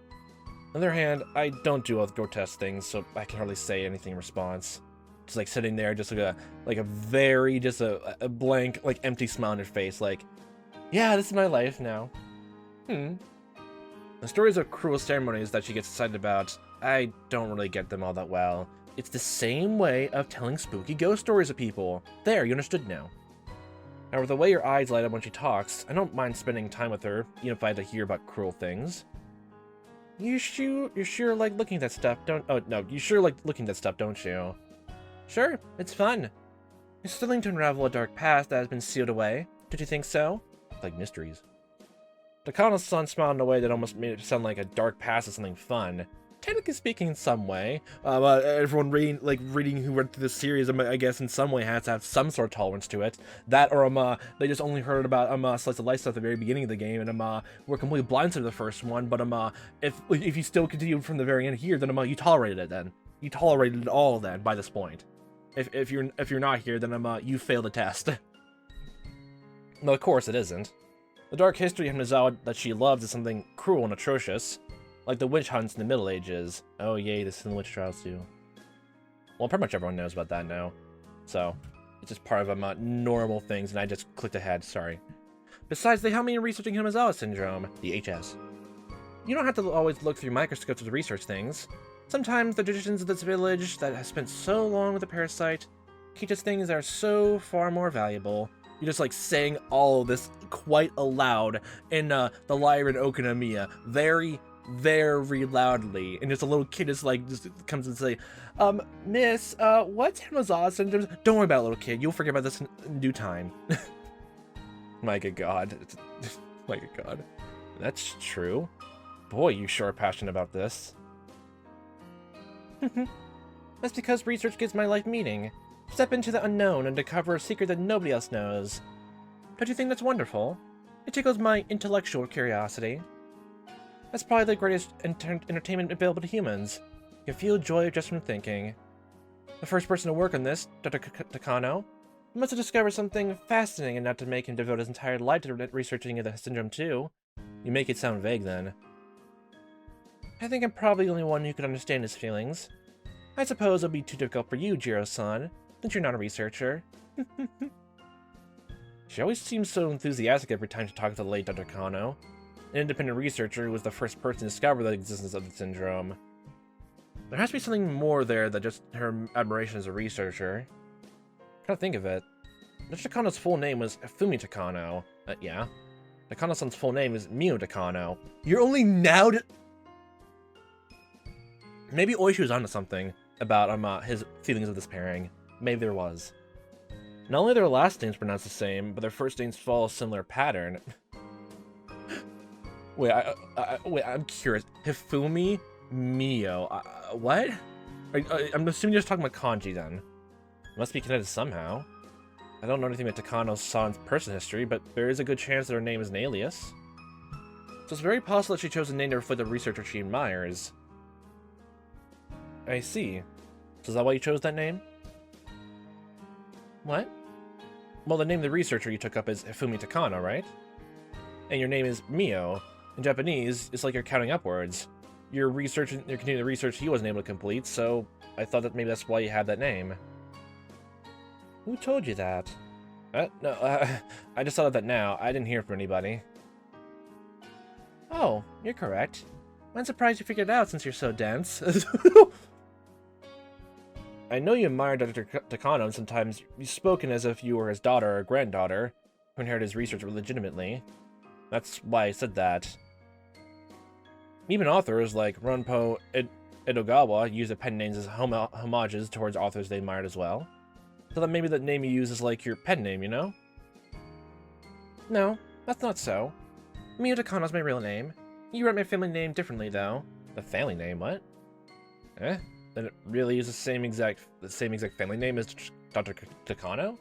other hand, I don't do all the grotesque things, so I can hardly say anything in response. Just like sitting there, just like a blank, like empty smile on her face, like, yeah, this is my life now. The stories of cruel ceremonies that she gets excited about, I don't really get them all that well. It's the same way of telling spooky ghost stories to people. There, you understood now. However, the way her eyes light up when she talks, I don't mind spending time with her, even if I had to hear about cruel things. You sure like looking at that stuff, you sure like looking at that stuff, don't you? Sure, it's fun. It's thrilling to unravel a dark past that has been sealed away. Did you think so? Like mysteries. Takano-san smiled in a way that almost made it sound like a dark past is something fun. Technically speaking, in some way. Everyone reading who read through this series, I guess in some way has to have some sort of tolerance to it. That or they just only heard about slice of life stuff at the very beginning of the game, and were completely blindsided to the first one. But if you still continue from the very end here, then you tolerated it. Then you tolerated it all. Then by this point, if you're not here, then you failed the test. No, of course it isn't. The dark history of Hinamizawa that she loves is something cruel and atrocious, like the witch hunts in the Middle Ages. Oh yay, this is in the witch trials too. Well, pretty much everyone knows about that now. So, it's just part of normal things, and I just clicked ahead, sorry. Besides, they help me in researching Hinamizawa syndrome, the HS. You don't have to always look through microscopes to research things. Sometimes the traditions of this village that has spent so long with the parasite teach us things that are so far more valuable. You're just like saying all of this quite aloud in the library in Okonomiya, very, very loudly, and just a little kid just comes and say, Miss, what's Hinamizawa syndrome? Don't worry about it, little kid. You'll forget about this in due time. My good god. My good god. That's true. Boy, you sure are passionate about this. That's because research gives my life meaning. Step into the unknown and uncover a secret that nobody else knows. Don't you think that's wonderful? It tickles my intellectual curiosity. That's probably the greatest entertainment available to humans. You can feel joy just from thinking. The first person to work on this, Dr. Takano, must have discovered something fascinating enough to make him devote his entire life to researching the syndrome too. You make it sound vague then. I think I'm probably the only one who could understand his feelings. I suppose it'll be too difficult for you, Jiro-san, since you're not a researcher. She always seems so enthusiastic every time she talks to the late Dr. Kano, an independent researcher who was the first person to discover the existence of the syndrome. There has to be something more there than just her admiration as a researcher. I'm trying to think of it. Dr. Takano's full name was Fumi Takano. Yeah. Takano-san's full name is Mio Takano. You're only now to... Maybe Oishi was onto something about his feelings of this pairing. Maybe there was. Not only their last names pronounced the same, but their first names follow a similar pattern. Wait, I'm curious. Hifumi Mio. What? I'm assuming you're just talking about kanji then. Must be connected somehow. I don't know anything about Takano-san's personal history, but there is a good chance that her name is an alias. So it's very possible that she chose a name to reflect the researcher she admires. I see. So is that why you chose that name? What? Well, the name of the researcher you took up is Hifumi Takano, right? And your name is Mio. In Japanese, it's like you're counting upwards. You're continuing the research he wasn't able to complete, so I thought that maybe that's why you had that name. Who told you that? No, I just thought of that now. I didn't hear from anybody. Oh, you're correct. I'm surprised you figured it out since you're so dense. I know you admire Dr. Takano, and sometimes you've spoken as if you were his daughter or granddaughter, who inherited his research legitimately. That's why I said that. Even authors like Runpo Edogawa use their pen names as homages towards authors they admired as well. So that maybe the name you use is like your pen name, you know? No, that's not so. Mio Takano's my real name. You write my family name differently, though. The family name, what? Then it really is the same exact family name as Dr. Takano?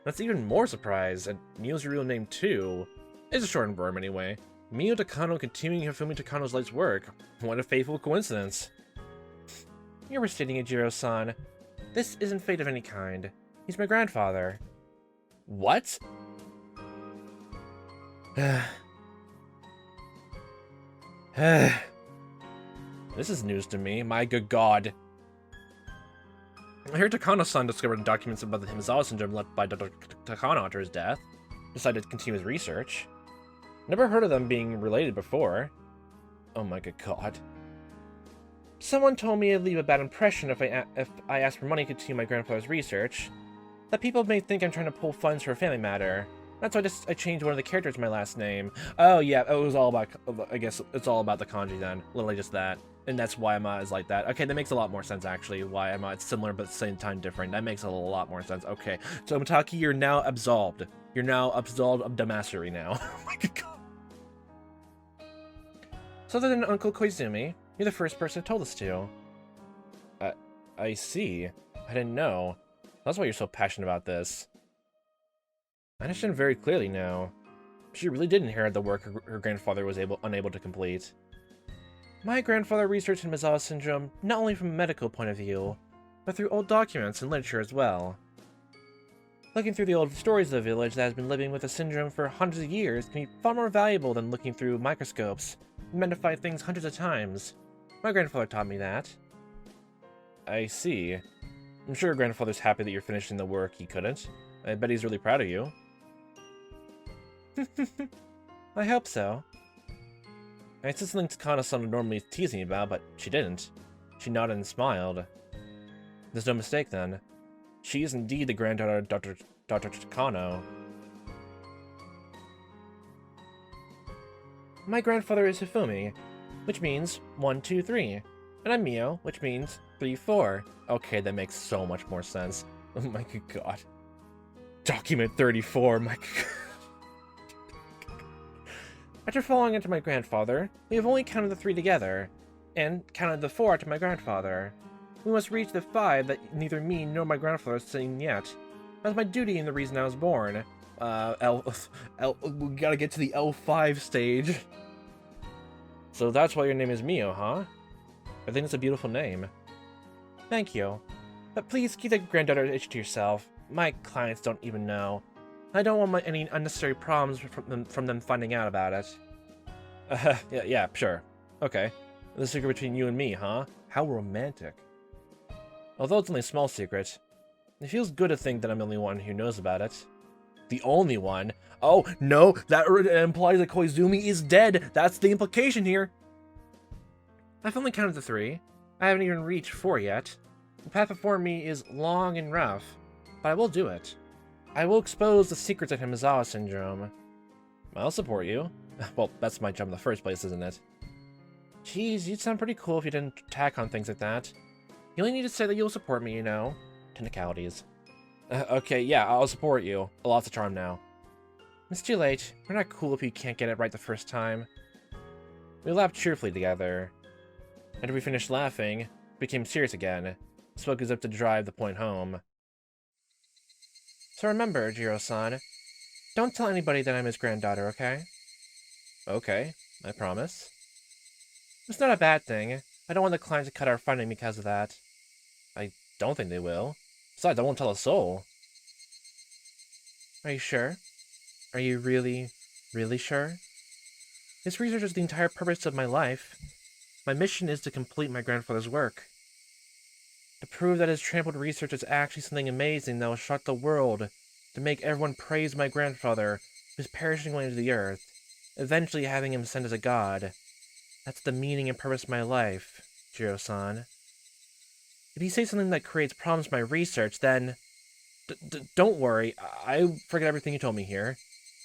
That's even more surprise, and Mio's your real name too. It's a shortened verb anyway. Mio Takano continuing Hifumi Takano's life's work. What a fateful coincidence. You're overstating it, Jiro-san. This isn't fate of any kind. He's my grandfather. What? This is news to me, my good god. I heard Takano-san discovered documents about the Hinamizawa syndrome left by Dr. Takano after his death. Decided to continue his research. Never heard of them being related before. Oh my good god. Someone told me I'd leave a bad impression if I asked for money to continue my grandfather's research. That people may think I'm trying to pull funds for a family matter. That's why I changed one of the characters in my last name. Oh yeah, it was all about, I guess it's all about the kanji then. Literally just that. And that's why Emma is like that. Okay, that makes a lot more sense actually. Why Emma, it's similar but at the same time different. That makes a lot more sense. Okay, so Mataki, you're now absolved. You're now absolved of Damasery now. Oh my god. So other than Uncle Koizumi, you're the first person who told us to. I see. I didn't know. That's why you're so passionate about this. I understand very clearly now. She really did inherit the work her grandfather was unable to complete. My grandfather researched Hinamizawa syndrome not only from a medical point of view, but through old documents and literature as well. Looking through the old stories of the village that has been living with the syndrome for hundreds of years can be far more valuable than looking through microscopes and magnify things hundreds of times. My grandfather taught me that. I see. I'm sure your grandfather's happy that you're finishing the work he couldn't. I bet he's really proud of you. I hope so. I said something Takano-san would normally tease me about, but she didn't. She nodded and smiled. There's no mistake then. She is indeed the granddaughter of Dr. Takano. My grandfather is Hifumi, which means 1, 2, 3. And I'm Mio, which means 3, 4. Okay, that makes so much more sense. Oh my good god. Document 34, my god. After falling into my grandfather, we have only counted the 3 together, and counted the 4 to my grandfather. We must reach the 5 that neither me nor my grandfather has seen yet. That's my duty and the reason I was born. We gotta get to the L5 stage. So that's why your name is Mio, huh? I think it's a beautiful name. Thank you. But please keep the granddaughter issue to yourself. My clients don't even know. I don't want any unnecessary problems from them finding out about it. Yeah, sure. Okay. The secret between you and me, huh? How romantic. Although it's only a small secret, it feels good to think that I'm the only one who knows about it. The only one? Oh, no, that implies that Koizumi is dead. That's the implication here. I've only counted to 3. I haven't even reached 4 yet. The path before me is long and rough, but I will do it. I will expose the secrets of Hinamizawa syndrome. I'll support you. Well, that's my job in the first place, isn't it? Geez, you'd sound pretty cool if you didn't tack on things like that. You only need to say that you'll support me, you know. Technicalities. Okay, yeah, I'll support you. I lost the charm now. It's too late. We're not cool if you can't get it right the first time. We laughed cheerfully together. After we finished laughing, we became serious again. Spoke as if to drive the point home. So remember, Jiro-san, don't tell anybody that I'm his granddaughter, okay? Okay, I promise. It's not a bad thing. I don't want the clients to cut our funding because of that. I don't think they will. Besides, I won't tell a soul. Are you sure? Are you really, really sure? This research is the entire purpose of my life. My mission is to complete my grandfather's work. To prove that his trampled research is actually something amazing that will shock the world. To make everyone praise my grandfather, who's perishing away into the earth. Eventually having him sent as a god. That's the meaning and purpose of my life, Jiro-san. If you say something that creates problems for my research, then... don't worry, I forget everything you told me here.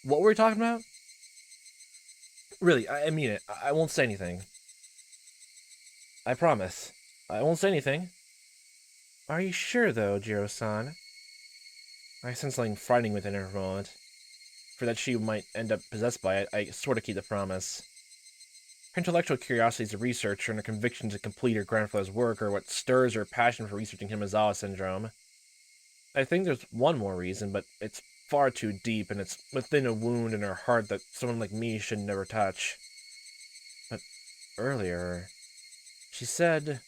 What were we talking about? Really, I mean it. I won't say anything. I promise. I won't say anything. Are you sure, though, Jiro-san? I sense something frightening within her for a moment. For that she might end up possessed by it, I sort of keep the promise. Her intellectual curiosity as a researcher and her conviction to complete her grandfather's work are what stirs her passion for researching Hinamizawa syndrome. I think there's one more reason, but it's far too deep, and it's within a wound in her heart that someone like me should never touch. But earlier, she said,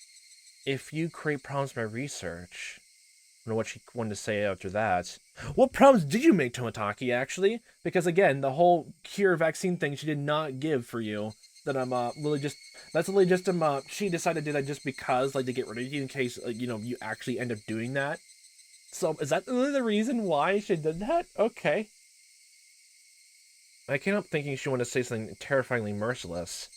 if you create problems in my research... I don't know what she wanted to say after that. What problems did you make, Tomataki, actually? Because again, the whole cure vaccine thing she did not give for you. That I'm really just... That's really just she decided to do that just because, like, to get rid of you in case, you know, you actually end up doing that. So, is that really the reason why she did that? Okay. I came up thinking she wanted to say something terrifyingly merciless.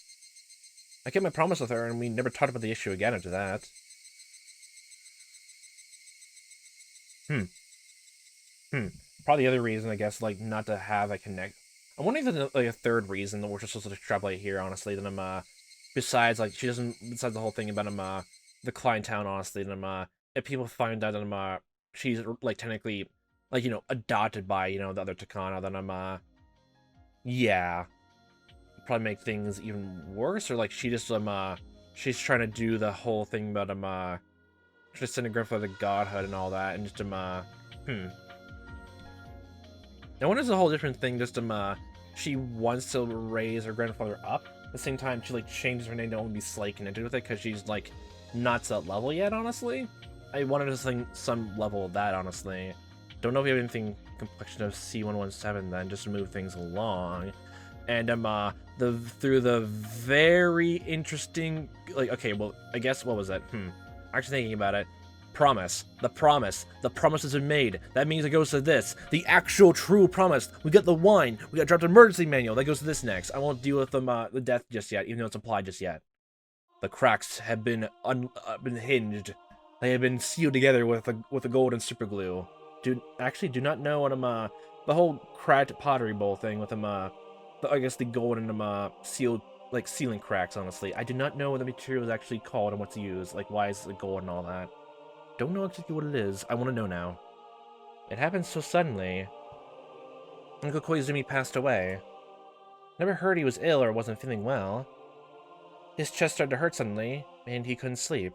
I kept my promise with her, and we never talked about the issue again after that. Probably the other reason, I guess, like, not to have a connect... I'm wondering if there's, like, a third reason that we're just supposed to extrapolate here, honestly, that besides, like, besides the whole thing about, the clientele, honestly, that, if people find out that, she's, like, technically, like, you know, adopted by, you know, the other Takana, then, yeah. Probably make things even worse, or, like, she just, she's trying to do the whole thing about, just send a grandfather to godhood and all that, and just, Now, one is a whole different thing, just, she wants to raise her grandfather up. At the same time, she, like, changes her name to only be Slay connected with it, because she's, like, not to that level yet, honestly. I wanted to think some level of that, honestly. Don't know if you have anything complexion of C117 then, just to move things along. And, through the very interesting, like, okay, well, I guess, what was that? Actually thinking about it. Promise. The promise. The promise has been made. That means it goes to this. The actual true promise. We got the wine. We got dropped emergency manual. That goes to this next. I won't deal with the death just yet, even though it's implied just yet. The cracks have been hinged. They have been sealed together with a golden super glue. Do not know what the whole cracked pottery bowl thing with I guess the golden sealed, like, sealing cracks, honestly. I do not know what the material is actually called and what's used. Like, why is it gold and all that. Don't know exactly what it is. I want to know now. It happened so suddenly. Uncle Koizumi passed away. Never heard he was ill or wasn't feeling well. His chest started to hurt suddenly, and he couldn't sleep.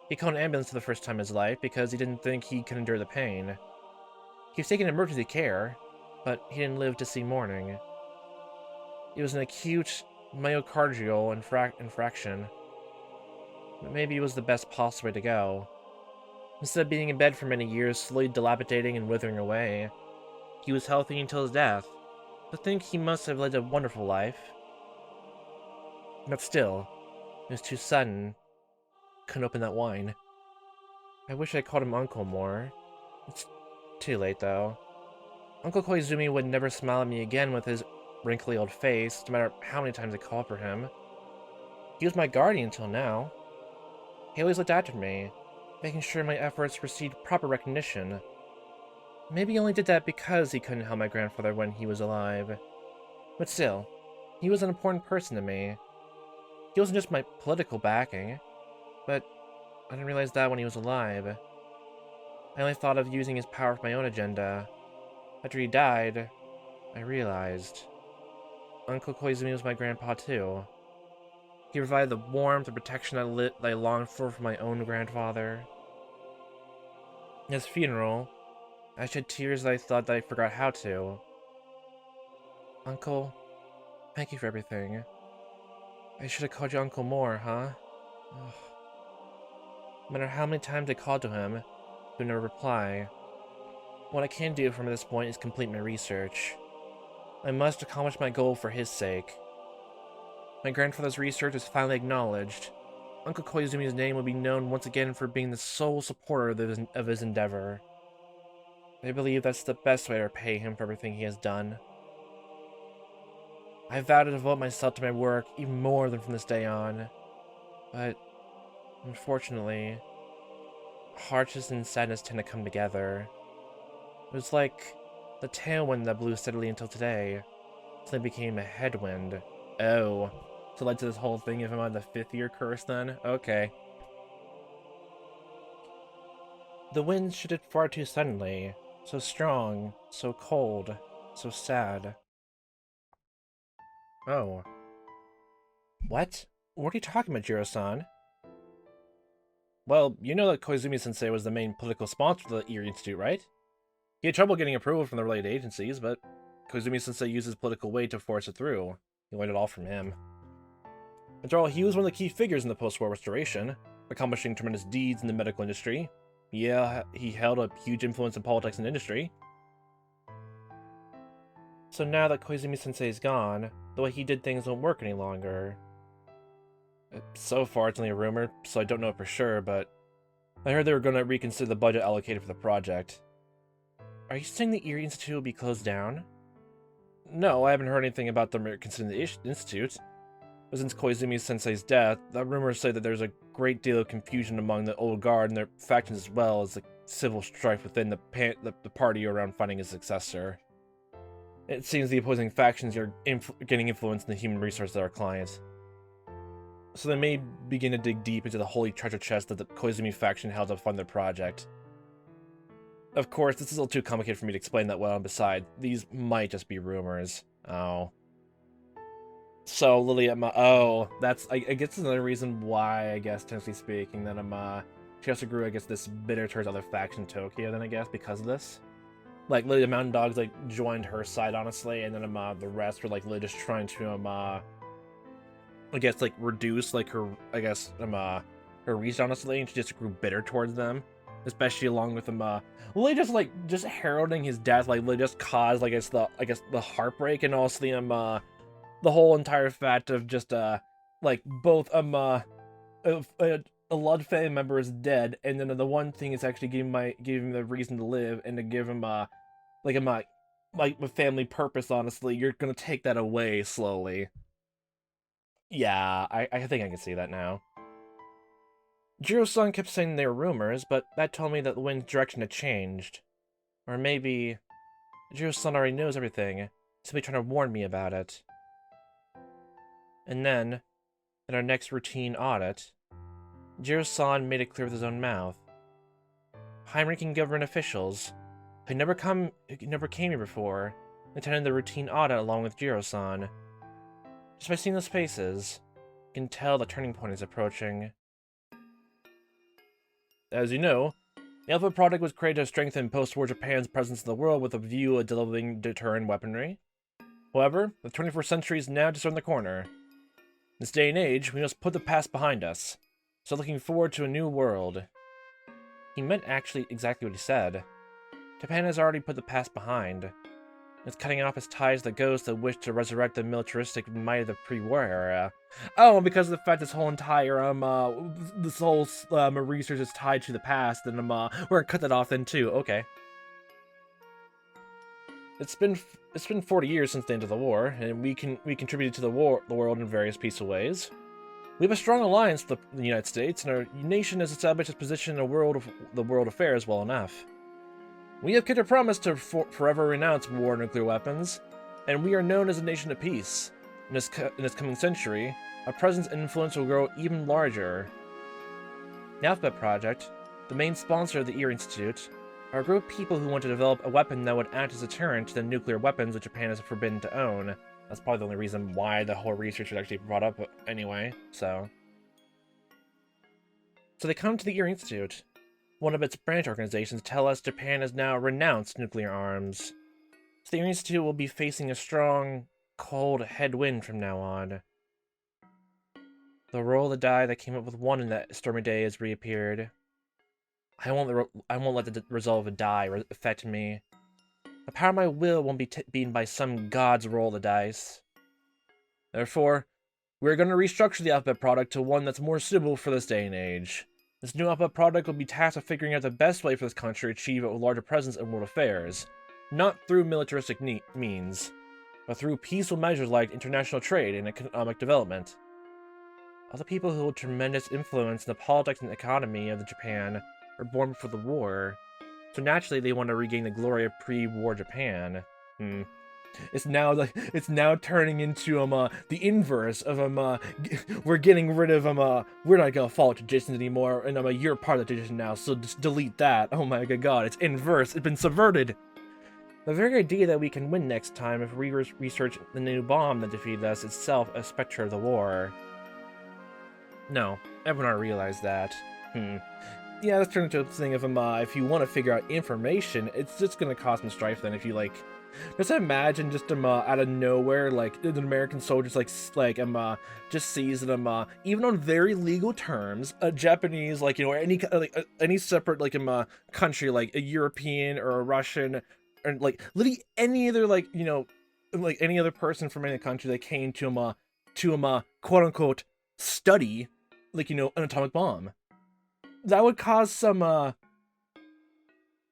He called an ambulance for the first time in his life because he didn't think he could endure the pain. He was taking emergency care, but he didn't live to see morning. It was an acute myocardial infraction, but maybe it was the best possible way to go. Instead of being in bed for many years, slowly dilapidating and withering away, he was healthy until his death. To think he must have led a wonderful life. But still, it was too sudden. Couldn't open that wine. I wish I called him Uncle more. It's too late, though. Uncle Koizumi would never smile at me again with his wrinkly old face, no matter how many times I called for him. He was my guardian until now. He always looked after me, making sure my efforts received proper recognition. Maybe he only did that because he couldn't help my grandfather when he was alive. But still, he was an important person to me. He wasn't just my political backing, but I didn't realize that when he was alive. I only thought of using his power for my own agenda. After he died, I realized. Uncle Koizumi was my grandpa too. He provided the warmth and protection that I longed for my own grandfather. At his funeral, I shed tears that I thought that I forgot how to. Uncle, thank you for everything. I should have called you Uncle more, huh? Ugh. No matter how many times I called to him, he would never reply. What I can do from this point is complete my research. I must accomplish my goal for his sake. My grandfather's research is finally acknowledged. Uncle Koizumi's name will be known once again for being the sole supporter of his endeavor. I believe that's the best way to repay him for everything he has done. I vow to devote myself to my work even more than from this day on. But, unfortunately, harshness and sadness tend to come together. It was like the tailwind that blew steadily until today. Suddenly became a headwind. Oh. So it led to this whole thing if I'm on the 5th year curse then? Okay. The wind shifted far too suddenly. So strong, so cold, so sad. Oh. What? What are you talking about, Jiro-san? Well, you know that Koizumi-sensei was the main political sponsor of the Erie Institute, right? He had trouble getting approval from the related agencies, but Koizumi-sensei used his political weight to force it through. He learned it all from him. After all, he was one of the key figures in the post-war restoration, accomplishing tremendous deeds in the medical industry. Yeah, he held a huge influence in politics and industry. So now that Koizumi-sensei is gone, the way he did things won't work any longer. So far, it's only a rumor, so I don't know for sure, but I heard they were going to reconsider the budget allocated for the project. Are you saying the Erie Institute will be closed down? No, I haven't heard anything about them reconsidering the Institute. But since Koizumi-sensei's death, the rumors say that there's a great deal of confusion among the old guard and their factions as well as the civil strife within the party around finding his successor. It seems the opposing factions are getting influence in the human resources of our clients. So they may begin to dig deep into the holy treasure chest that the Koizumi faction held to fund their project. Of course, this is a little too complicated for me to explain that well, and besides, these might just be rumors. Oh. So, Lily, that's, I guess that's another reason why, I guess, technically speaking, that, she also grew, I guess, this bitter towards other faction in Tokyo, then, I guess, because of this. Like, literally, the Mountain Dogs, like, joined her side, honestly, and then, the rest were, like, literally just trying to, I guess, like, reduce, like, her, I guess, her reach, honestly, and she just grew bitter towards them. Especially along with him, literally just heralding his death, like, literally just caused, like, I guess, the heartbreak, and also the whole entire fact of just, like, both, a loved family member is dead, and then the one thing is actually giving him the reason to live, and to give him, like, a family purpose, honestly, you're gonna take that away slowly. Yeah, I think I can see that now. Jiro-san kept saying they were rumors, but that told me that the wind's direction had changed. Or maybe Jiro-san already knows everything, simply trying to warn me about it. And then, in our next routine audit, Jiro-san made it clear with his own mouth. High-ranking government officials, who never came here before, attended the routine audit along with Jiro-san. Just by seeing those faces, you can tell the turning point is approaching. As you know, the Alpha Project was created to strengthen post-war Japan's presence in the world with a view of delivering deterrent weaponry. However, the 21st century is now just around the corner. In this day and age, we must put the past behind us. So looking forward to a new world. He meant actually exactly what he said. Japan has already put the past behind. It's cutting off its ties to the ghosts that wish to resurrect the militaristic might of the pre-war era. Oh, because of the fact this whole entire research is tied to the past, then we're gonna cut that off then too. Okay. It's been 40 years since the end of the war, and we contributed to the world in various peaceful ways. We have a strong alliance with the United States, and our nation has established its position in the world affairs well enough. We have kept a promise to forever renounce war and nuclear weapons, and we are known as a nation of peace. In this coming century, our presence and influence will grow even larger. The Alphabet Project, the main sponsor of the Erie Institute, are a group of people who want to develop a weapon that would act as a deterrent to the nuclear weapons that Japan is forbidden to own. That's probably the only reason why the whole research was actually brought up anyway, so they come to the Erie Institute. One of its branch organizations tell us Japan has now renounced nuclear arms. So the Erie Institute will be facing a strong, cold headwind from now on. The roll of the die that came up with 1 in that stormy day has reappeared. I won't let the result of a die affect me. The power of my will won't be beaten by some god's roll of the dice. Therefore, we're going to restructure the Alphabet Product to one that's more suitable for this day and age. This new Alphabet Product will be tasked with figuring out the best way for this country to achieve a larger presence in world affairs, not through militaristic means, but through peaceful measures like international trade and economic development. All the people who hold tremendous influence in the politics and economy of Japan were born before the war, so naturally they want to regain the glory of pre-war Japan. It's now turning into the inverse of we're getting rid of we're not gonna follow traditions anymore, and you're part of the tradition now, so just delete that. Oh my god, it's inverse. It's been subverted. The very idea that we can win next time if we research the new bomb that defeated us itself a specter of the war. No, everyone already realized that. Yeah, let's turn into a thing of if you want to figure out information, it's just gonna cause some strife then if you just imagine just out of nowhere, like an American soldier just sees that even on very legal terms, a Japanese or any separate country like a European or a Russian or literally any other any other person from any country that came to quote unquote study an atomic bomb. That would cause some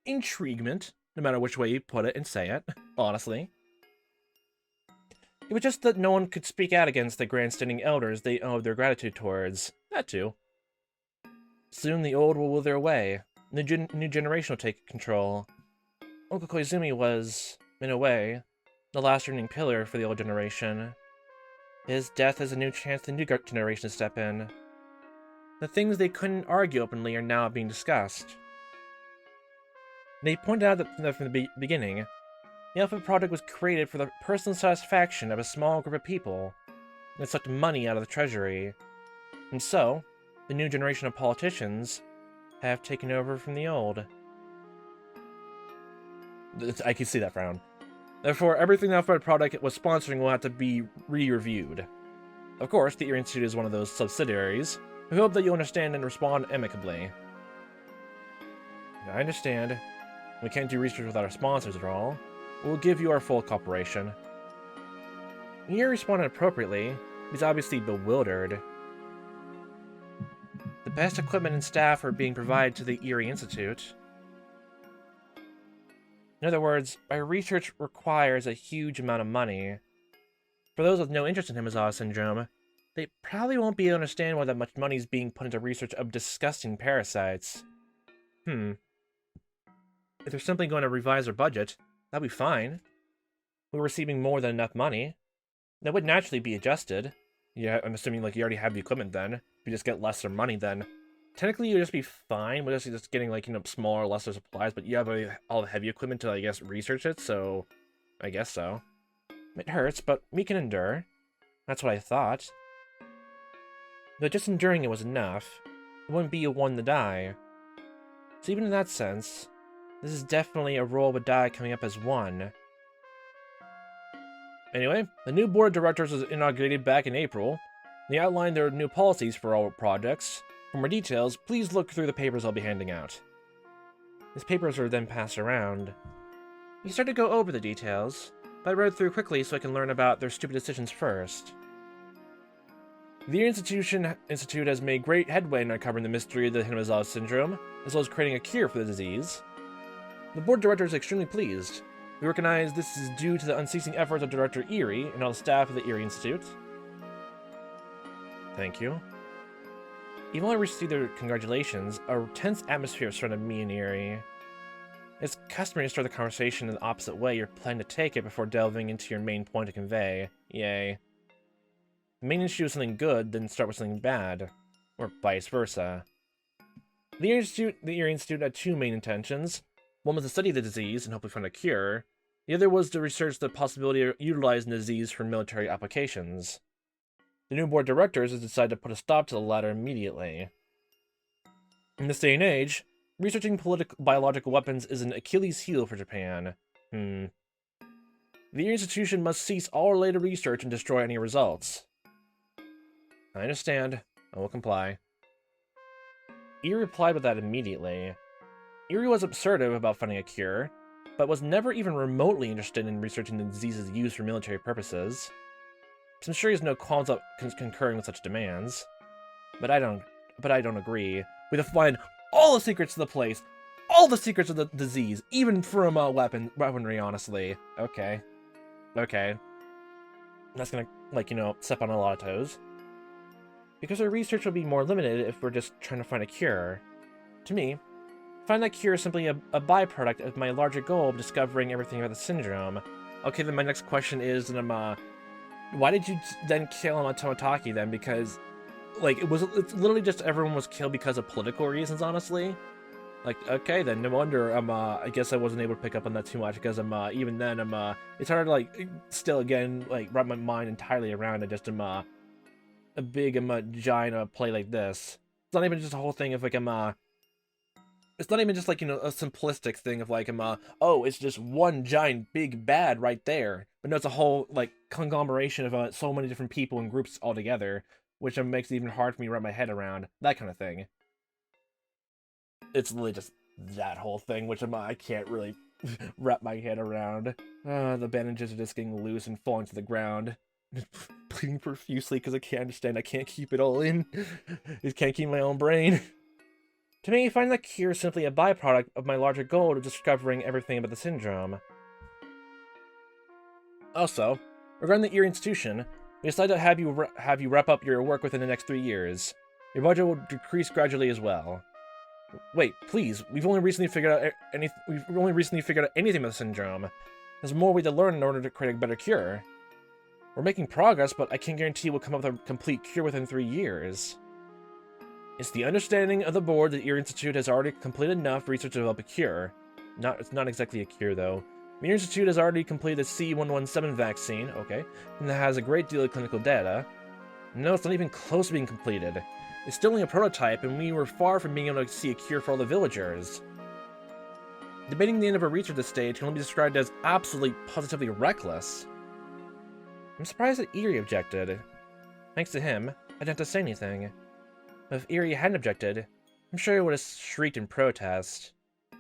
intriguement, no matter which way you put it and say it, honestly. It was just that no one could speak out against the grandstanding elders they owed their gratitude towards. That too. Soon the old will wither away. The new generation will take control. Uncle Koizumi was, in a way, the last remaining pillar for the old generation. His death is a new chance for the new generation to step in. The things they couldn't argue openly are now being discussed. They pointed out that from the beginning, the Alphabet Project was created for the personal satisfaction of a small group of people, and it sucked money out of the treasury. And so, the new generation of politicians have taken over from the old. I can see that frown. Therefore, everything the Alphabet Project was sponsoring will have to be re-reviewed. Of course, the Erie Institute is one of those subsidiaries. We hope that you understand and respond amicably. I understand. We can't do research without our sponsors at all. We'll give you our full cooperation. He responded appropriately. He's obviously bewildered. The best equipment and staff are being provided to the Erie Institute. In other words, our research requires a huge amount of money. For those with no interest in Hinamizawa syndrome, they probably won't be able to understand why that much money is being put into research of disgusting parasites. If they're simply going to revise their budget, that'd be fine. We're receiving more than enough money. That would naturally be adjusted. Yeah, I'm assuming you already have the equipment then. If you just get lesser money then. Technically you'd just be fine with just getting smaller, lesser supplies, but you have all the heavy equipment to, I guess, research it, so I guess so. It hurts, but we can endure. That's what I thought. But just enduring it was enough. It wouldn't be a one to die. So even in that sense, this is definitely a roll with die coming up as one. Anyway, the new board of directors was inaugurated back in April. They outlined their new policies for all projects. For more details, please look through the papers I'll be handing out. These papers are then passed around. You start to go over the details, but I read through quickly so I can learn about their stupid decisions first. The Institute has made great headway in uncovering the mystery of the Hinamizawa syndrome, as well as creating a cure for the disease. The board of directors is extremely pleased. We recognize this is due to the unceasing efforts of Director Erie and all the staff of the Erie Institute. Thank you. Even though I received their congratulations, a tense atmosphere surrounded me and Erie. It's customary to start the conversation in the opposite way you're planning to take it before delving into your main point to convey. Yay. The main issue is something good, then start with something bad. Or vice versa. The Erie Institute had two main intentions. One was to study the disease and hopefully find a cure. The other was to research the possibility of utilizing the disease for military applications. The new board of directors has decided to put a stop to the latter immediately. In this day and age, researching biological weapons is an Achilles heel for Japan. The institution must cease all related research and destroy any results. I understand. I will comply. Erie replied with that immediately. Erie was assertive about finding a cure, but was never even remotely interested in researching the disease's use for military purposes. So I'm sure he has no qualms about concurring with such demands. But I don't agree. We have to find all the secrets of the place, all the secrets of the disease, even from weaponry, honestly. Okay. That's gonna, step on a lot of toes. Because our research will be more limited if we're just trying to find a cure. To me, find that cure is simply a byproduct of my larger goal of discovering everything about the syndrome. Okay, then my next question is, why did you then kill Tomataki then? Because, it's literally just everyone was killed because of political reasons, honestly. Okay, then no wonder, I guess I wasn't able to pick up on that too much, because, even then, it's hard to, still, again, wrap my mind entirely around it, just, a big, giant, play like this. It's not even just a whole thing of, it's not even just, a simplistic thing of, oh, it's just one giant big bad right there. But no, it's a whole, conglomeration of, so many different people and groups all together, which makes it even hard for me to wrap my head around. That kind of thing. It's literally just that whole thing, which I can't really wrap my head around. The bandages are just getting loose and falling to the ground. Bleeding profusely because I can't understand. I can't keep it all in. I can't keep my own brain. To me, finding the cure is simply a byproduct of my larger goal of discovering everything about the syndrome. Also, regarding the Erie Institution, we decided to have you wrap up your work within the next 3 years. Your budget will decrease gradually as well. Wait, please. We've only recently figured out anything about the syndrome. There's more we to learn in order to create a better cure. We're making progress, but I can't guarantee we'll come up with a complete cure within 3 years. It's the understanding of the board that Erie Institute has already completed enough research to develop a cure. It's not exactly a cure, though. The Erie Institute has already completed the C117 vaccine, okay, and that has a great deal of clinical data. No, it's not even close to being completed. It's still only a prototype, and we were far from being able to see a cure for all the villagers. Debating the end of our research at this stage can only be described as absolutely, positively reckless. I'm surprised that Erie objected. Thanks to him, I didn't have to say anything. But if Erie hadn't objected, I'm sure he would have shrieked in protest.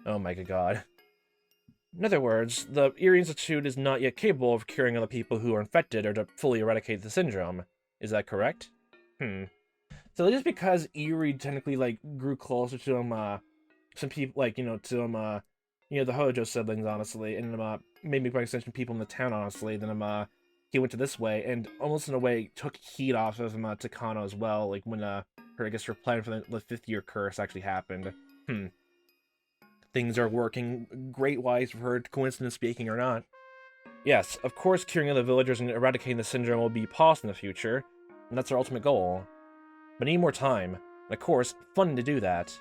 Oh my good god. In other words, the Erie Institute is not yet capable of curing other people who are infected or to fully eradicate the syndrome. Is that correct? So just because Erie technically, grew closer to, some people, to, the Hojo siblings, honestly, and, maybe by extension people in the town, honestly, then, he went to this way, and almost in a way took heat off of, Takano as well, when, her plan for the 5th year curse actually happened. Things are working great-wise for her, coincidence speaking or not. Yes, of course curing other villagers and eradicating the syndrome will be possible in the future, and that's our ultimate goal. But I need more time, and of course, funding to do that.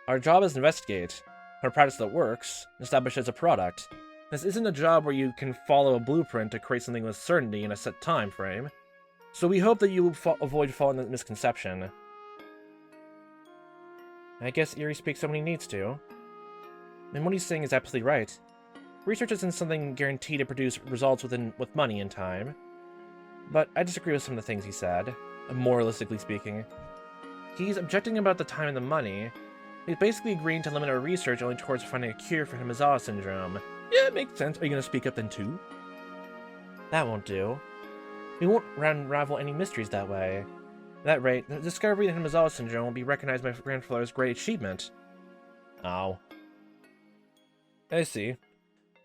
Our job is to investigate, find a practice that works, and establish it as a product. This isn't a job where you can follow a blueprint to create something with certainty in a set time frame, so we hope that you will avoid falling into misconception. I guess Erie speaks up when he needs to. And what he's saying is absolutely right. Research isn't something guaranteed to produce results with money and time. But I disagree with some of the things he said, moralistically speaking. He's objecting about the time and the money. He's basically agreeing to limit our research only towards finding a cure for Hinamizawa syndrome. Yeah, it makes sense. Are you going to speak up then too? That won't do. We won't unravel any mysteries that way. At that rate, the discovery of Hinamizawa syndrome will be recognized by my grandfather's great achievement. Oh. I see.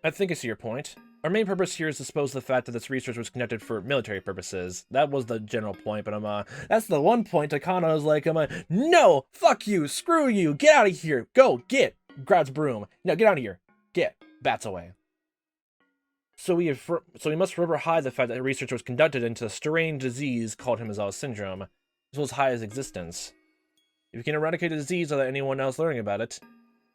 I think I see your point. Our main purpose here is to dispose of the fact that this research was conducted for military purposes. That was the general point, but that's the one point Takano is like, no, fuck you, screw you, get out of here, go, get, grabs broom, no, get out of here, get, bats away. So we must forever hide the fact that research was conducted into a strange disease called Hinamizawa syndrome, as well as hide its existence. If you can eradicate the disease without anyone else learning about it,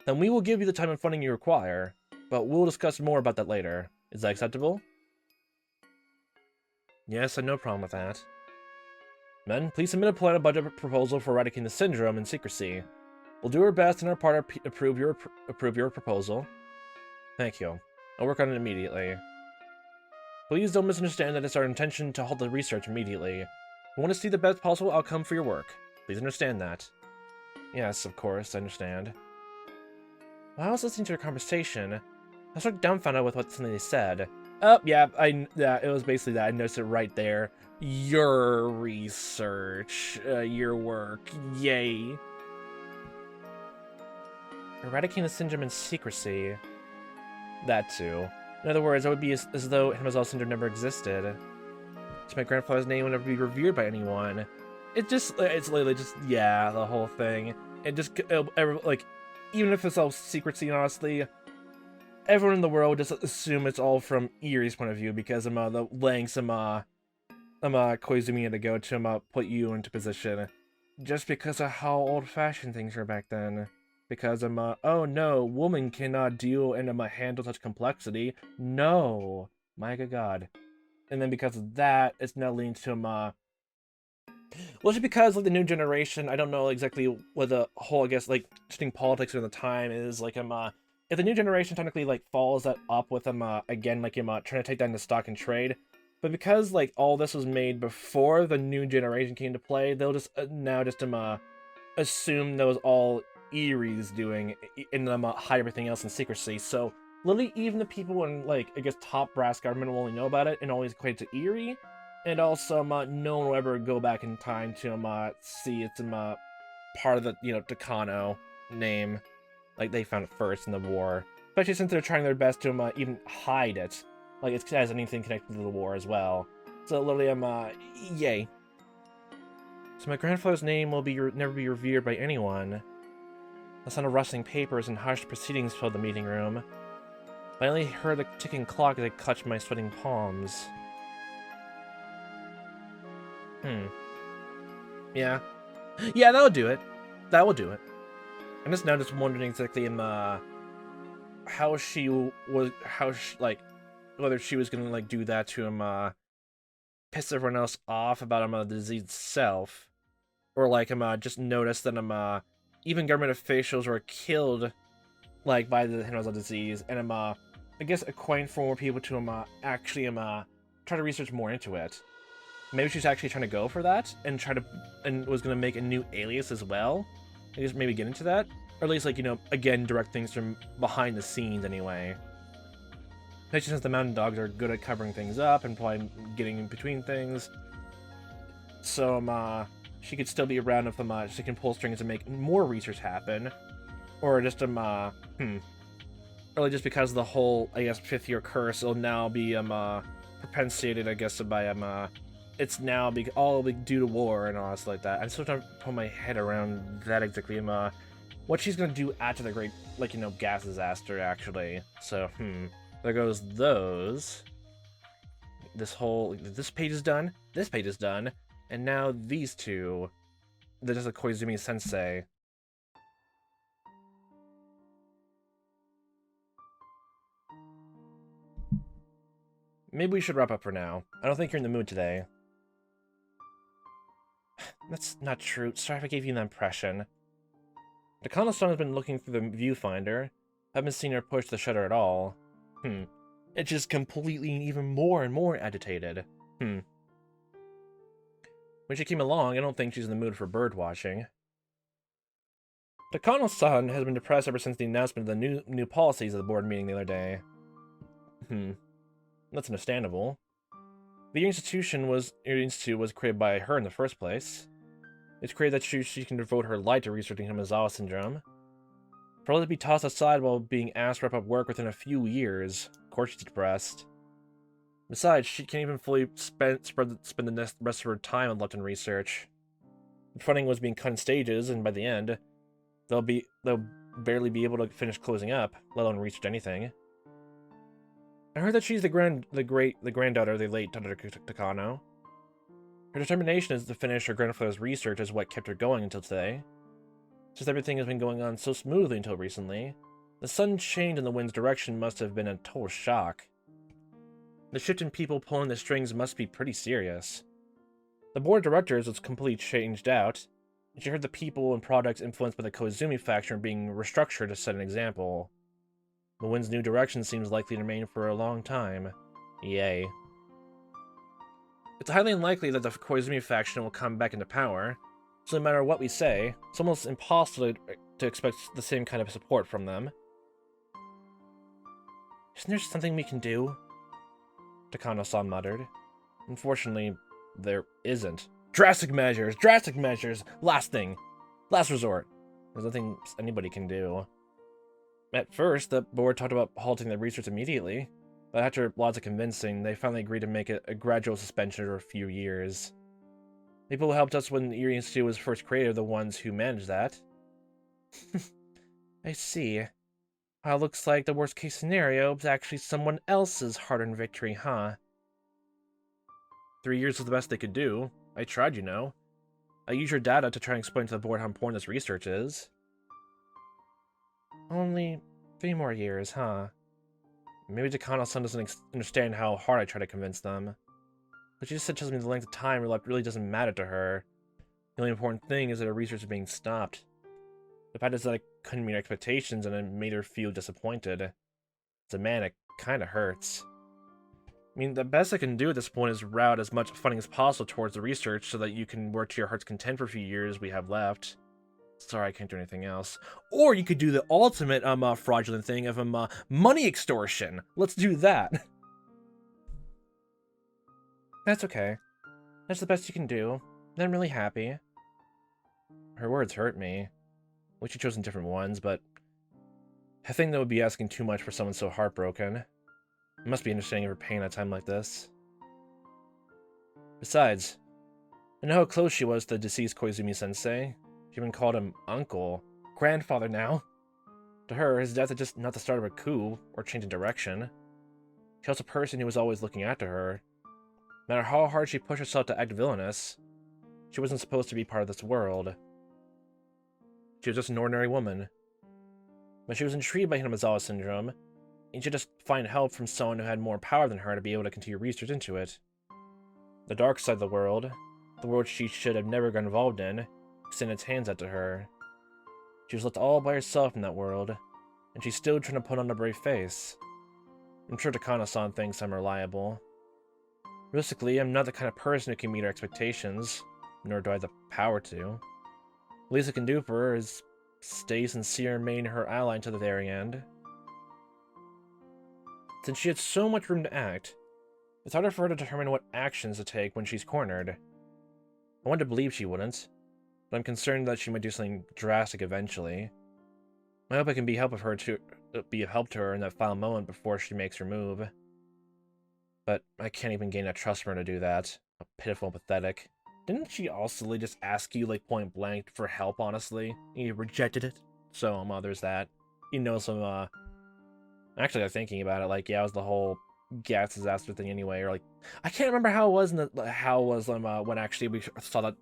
then we will give you the time and funding you require, but we'll discuss more about that later. Is that acceptable? Yes, I have no problem with that. Men, please submit a plan and budget proposal for eradicating the syndrome in secrecy. We'll do our best in our part to approve your proposal. Thank you. I'll work on it immediately. Please don't misunderstand that it's our intention to halt the research immediately. We want to see the best possible outcome for your work. Please understand that. Yes, of course, I understand. While I was listening to your conversation, I was sort of dumbfounded with something they said. Oh, yeah, it was basically that. I noticed it right there. Your research, your work, yay. Eradicating the syndrome in secrecy. That too. In other words, it would be as though Hinamizawa syndrome never existed. So my grandfather's name would never be revered by anyone. It's literally just, yeah, the whole thing. Like, even if it's all secrecy, honestly, everyone in the world just assume it's all from Erie's point of view because the lengths Koizumi had to go to put you into position. Just because of how old-fashioned things were back then. Because oh no, woman cannot deal and handle such complexity. No. My good god. And then because of that, it's now leading to well, just because like the new generation, I don't know exactly what the whole, I guess, like interesting politics at the time is, like if the new generation technically like follows that up with again, like trying to take down the stock and trade, but because like all this was made before the new generation came to play, they'll just now just assume that was all Erie's doing and hide everything else in secrecy. So literally even the people in like, I guess, top brass government will only know about it and always equate it to Erie. And also no one will ever go back in time to see it's part of the Takano name. Like they found it first in the war. Especially since they're trying their best to even hide it. Like it has anything connected to the war as well. So literally yay. So my grandfather's name will never be revered by anyone. The sound of rustling papers and hushed proceedings filled the meeting room. I only heard the ticking clock as I clutched my sweating palms. Yeah. Yeah, that'll do it. That will do it. I'm just now just wondering exactly whether she was gonna like do that to piss everyone else off about the disease itself, or like just notice that even government officials were killed like by the Hinamizawa disease, and I guess acquaint for more people to actually try to research more into it. Maybe she's actually trying to go for that and was gonna make a new alias as well. I guess maybe get into that, or at least like again direct things from behind the scenes anyway. Especially since the mountain dogs are good at covering things up and probably getting in between things. So she could still be around if she can pull strings and make more research happen, or just or like just because of the whole, I guess, 5th year curse, it'll now be propensated, I guess, by it's now all due to war and all stuff like that. I'm still trying to put my head around that exactly. What she's gonna do after the great, like, gas disaster, actually. So, there goes those. This page is done. This page is done. And now these two. They're just a Koizumi sensei. Maybe we should wrap up for now. I don't think you're in the mood today. That's not true. Sorry if I gave you that impression. Takano-san has been looking through the viewfinder. Haven't seen her push the shutter at all. It's just completely even more and more agitated. When she came along, I don't think she's in the mood for bird watching. Takano-san has been depressed ever since the announcement of the new policies at the board meeting the other day. That's understandable. The institute was created by her in the first place. It's created that she can devote her life to researching Hinamizawa syndrome. For her to be tossed aside while being asked to wrap up work within a few years, of course she's depressed. Besides, she can't even fully spend the rest of her time left in research. The funding was being cut in stages, and by the end, they'll barely be able to finish closing up, let alone research anything. I heard that she's the granddaughter of the late Dr. Takano. Her determination is to finish her grandfather's research is what kept her going until today. Since everything has been going on so smoothly until recently, the sudden change in the wind's direction must have been a total shock. The shift in people pulling the strings must be pretty serious. The board of directors was completely changed out, and she heard the people and products influenced by the Koizumi faction are being restructured to set an example. The wind's new direction seems likely to remain for a long time. Yay. It's highly unlikely that the Koizumi faction will come back into power, so no matter what we say, it's almost impossible to expect the same kind of support from them. Isn't there something we can do? Takano-san muttered. Unfortunately, there isn't. Drastic measures! Drastic measures! Last thing! Last resort! There's nothing anybody can do. At first, the board talked about halting the research immediately, but after lots of convincing, they finally agreed to make it a gradual suspension over a few years. People who helped us when the Erie Institute was first created are the ones who managed that. I see. Well, it looks like the worst case scenario is actually someone else's hard-earned victory, huh? 3 years was the best they could do. I tried, you know. I used your data to try and explain to the board how important this research is. Only 3 more years, huh? Maybe Takano-san doesn't understand how hard I try to convince them. But she just said tells me the length of time left really doesn't matter to her. The only important thing is that her research is being stopped. The fact is that I couldn't meet her expectations and it made her feel disappointed. As a man, it kinda hurts. I mean, the best I can do at this point is route as much funding as possible towards the research so that you can work to your heart's content for a few years we have left. Sorry, I can't do anything else. Or you could do the ultimate fraudulent thing of money extortion. Let's do that. That's okay. That's the best you can do. I'm really happy. Her words hurt me. Wish she chosen different ones, but I think that would be asking too much for someone so heartbroken. It must be understanding of her pain at a time like this. Besides, I know how close she was to the deceased Koizumi-sensei. She even called him uncle, grandfather now. To her, his death is just not the start of a coup or change in direction. She was a person who was always looking after her. No matter how hard she pushed herself to act villainous, she wasn't supposed to be part of this world. She was just an ordinary woman. But she was intrigued by Hinamizawa syndrome, and she just find help from someone who had more power than her to be able to continue research into it. The dark side of the world she should have never got involved in, extended its hands out to her. She was left all by herself in that world, and she's still trying to put on a brave face. I'm sure Takano-san thinks I'm reliable. Realistically, I'm not the kind of person who can meet her expectations, nor do I have the power to. The least I can do for her is stay sincere and remain her ally until the very end. Since she had so much room to act, it's harder for her to determine what actions to take when she's cornered. I want to believe she wouldn't, but I'm concerned that she might do something drastic eventually. I hope I can be of help to her in that final moment before she makes her move. But I can't even gain that trust from her to do that. How pitiful and pathetic. Didn't she also just ask you, like, point blank for help, honestly? You rejected it? So, there's that. You know, some, actually, I'm thinking about it, like, yeah, it was the whole gas disaster thing anyway, or, like, I can't remember how it was, when actually we saw that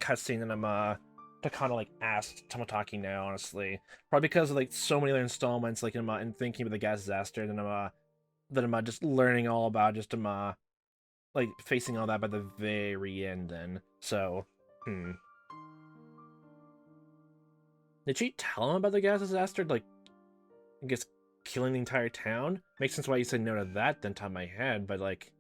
cutscene, and, Takano, like, asked Tomotaki now, honestly. Probably because of, like, so many other installments, like, in thinking about the gas disaster, and then I'm just learning all about just like facing all that by the very end then. So, Did she tell him about the gas disaster? Like, I guess killing the entire town? Makes sense why you said no to that then, top of my head, but like,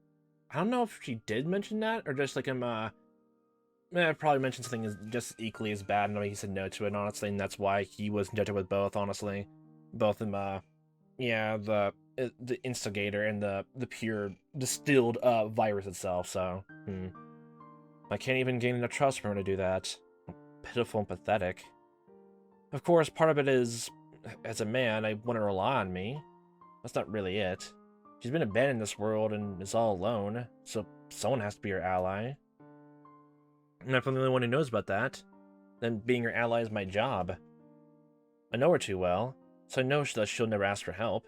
I don't know if she did mention that, or just like probably mentioned something just equally as bad, and he said no to it, honestly, and that's why he was judged with both, honestly. Both him, yeah, the instigator and the pure distilled virus itself, so, I can't even gain enough trust for her to do that. Pitiful and pathetic. Of course, part of it is, as a man, I want to rely on me. That's not really it. She's been abandoned in this world and is all alone, so someone has to be her ally. And if I'm the only one who knows about that, then being her ally is my job. I know her too well, so I know that she'll never ask for help.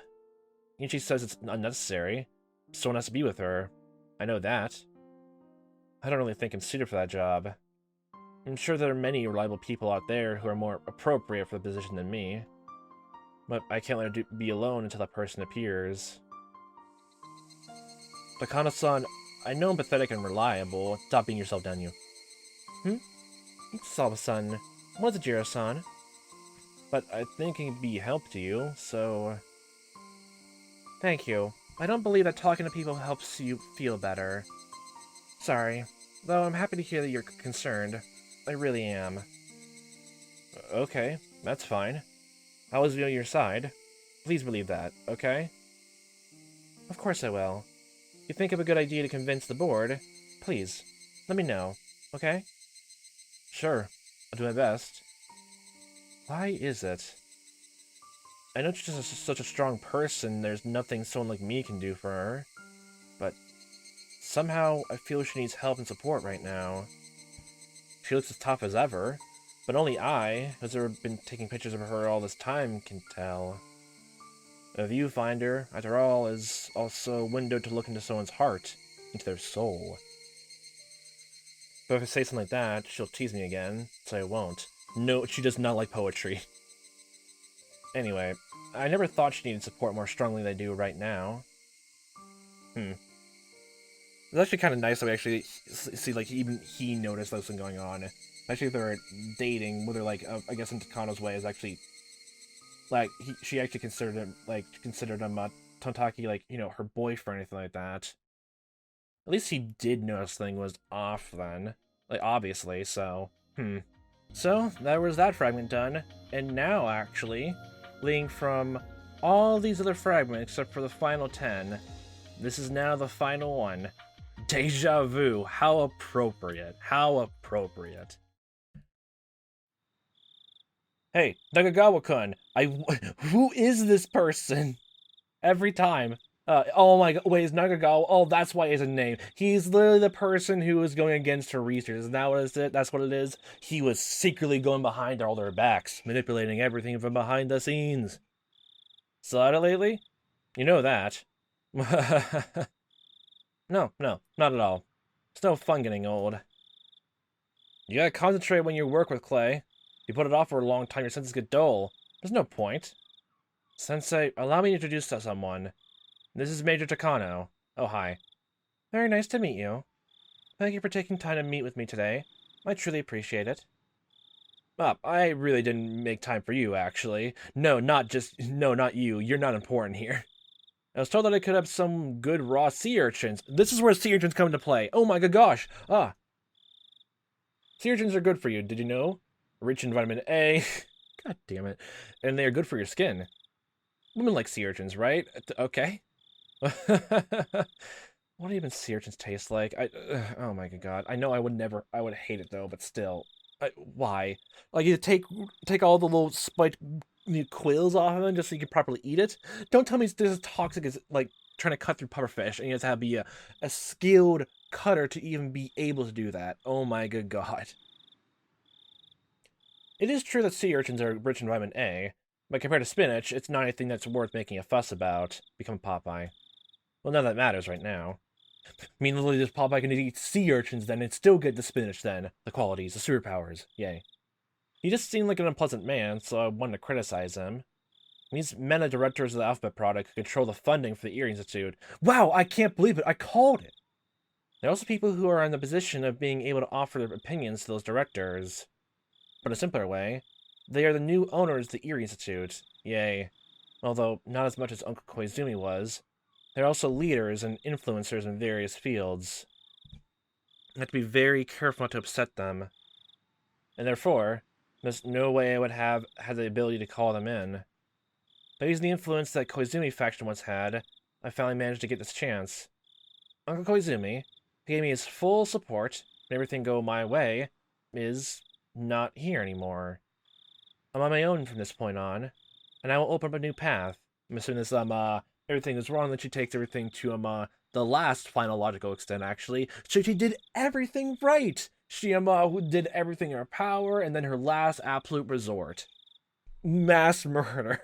And she says it's unnecessary. Someone has to be with her. I know that. I don't really think I'm suited for that job. I'm sure there are many reliable people out there who are more appropriate for the position than me. But I can't let her be alone until that person appears. Takano-san, I know I'm pathetic and reliable. Stop being yourself, don't you? Sawa-san, what's it, Jiro-san? But I think it can be help to you, so... Thank you. I don't believe that talking to people helps you feel better. Sorry, though I'm happy to hear that you're concerned. I really am. Okay, that's fine. I always be on your side. Please believe that, okay? Of course I will. If you think of a good idea to convince the board, please, let me know, okay? Sure, I'll do my best. Why is it? I know she's just such a strong person, there's nothing someone like me can do for her. But somehow I feel she needs help and support right now. She looks as tough as ever, but only I, who's ever been taking pictures of her all this time, can tell. A viewfinder, after all, is also a window to look into someone's heart, into their soul. But if I say something like that, she'll tease me again, so I won't. No, she does not like poetry. Anyway, I never thought she needed support more strongly than I do right now. It's actually kind of nice that we actually see, like, even he noticed what's been going on. Actually, if they're dating, whether, like, I guess in Takano's way, is actually, like, she actually considered him, Tontaki, like, you know, her boyfriend or anything like that. At least he did notice something was off then. Like, obviously, so, So, that was that fragment done. And now, actually, leading from all these other fragments except for the final 10, this is now the final one. Deja vu. How appropriate. How appropriate. Hey, Nagagawa-kun, who is this person? Every time. Oh my god, wait, is Nagagawa? Oh, that's why he's a name. He's literally the person who was going against her research. Isn't that what it is? That's what it is? He was secretly going behind all their backs, manipulating everything from behind the scenes. Saw it lately? You know that. No, not at all. It's no fun getting old. You gotta concentrate when you work with clay. If you put it off for a long time, your senses get dull. There's no point. Sensei, allow me to introduce to someone. This is Major Takano. Oh, hi. Very nice to meet you. Thank you for taking time to meet with me today. I truly appreciate it. I really didn't make time for you, actually. No, not you. You're not important here. I was told that I could have some good raw sea urchins. This is where sea urchins come into play. Oh my gosh. Sea urchins are good for you, did you know? Rich in vitamin A. God damn it. And they are good for your skin. Women like sea urchins, right? Okay. What do even sea urchins taste like? Oh my god. I know I would hate it though, but still. Why? Like, you take all the little spiked quills off of them just so you can properly eat it? Don't tell me this is toxic as, like, trying to cut through pufferfish, and you have to be a skilled cutter to even be able to do that. Oh my good god. It is true that sea urchins are rich in vitamin A, but compared to spinach, it's not anything that's worth making a fuss about. Become Popeye. Well, none of that matters right now. I mean, literally, this Popeye can eat sea urchins then and still get the spinach then. The qualities, the superpowers, yay. He just seemed like an unpleasant man, so I wanted to criticize him. These men are directors of the Alphabet Project who control the funding for the Erie Institute. Wow, I can't believe it, I called it! There are also people who are in the position of being able to offer their opinions to those directors. But in a simpler way, They are the new owners of the Erie Institute. Yay. Although not as much as Uncle Koizumi was. They're also leaders and influencers in various fields. I have to be very careful not to upset them. And therefore, there's no way I would have had the ability to call them in. But using the influence that Koizumi faction once had, I finally managed to get this chance. Uncle Koizumi, who gave me his full support and everything go my way, is not here anymore. I'm on my own from this point on, and I will open up a new path. I'm assuming this, everything is wrong, that she takes everything to, the last final logical extent, actually. So she did everything right! She, did everything in her power, and then her last absolute resort. Mass murder.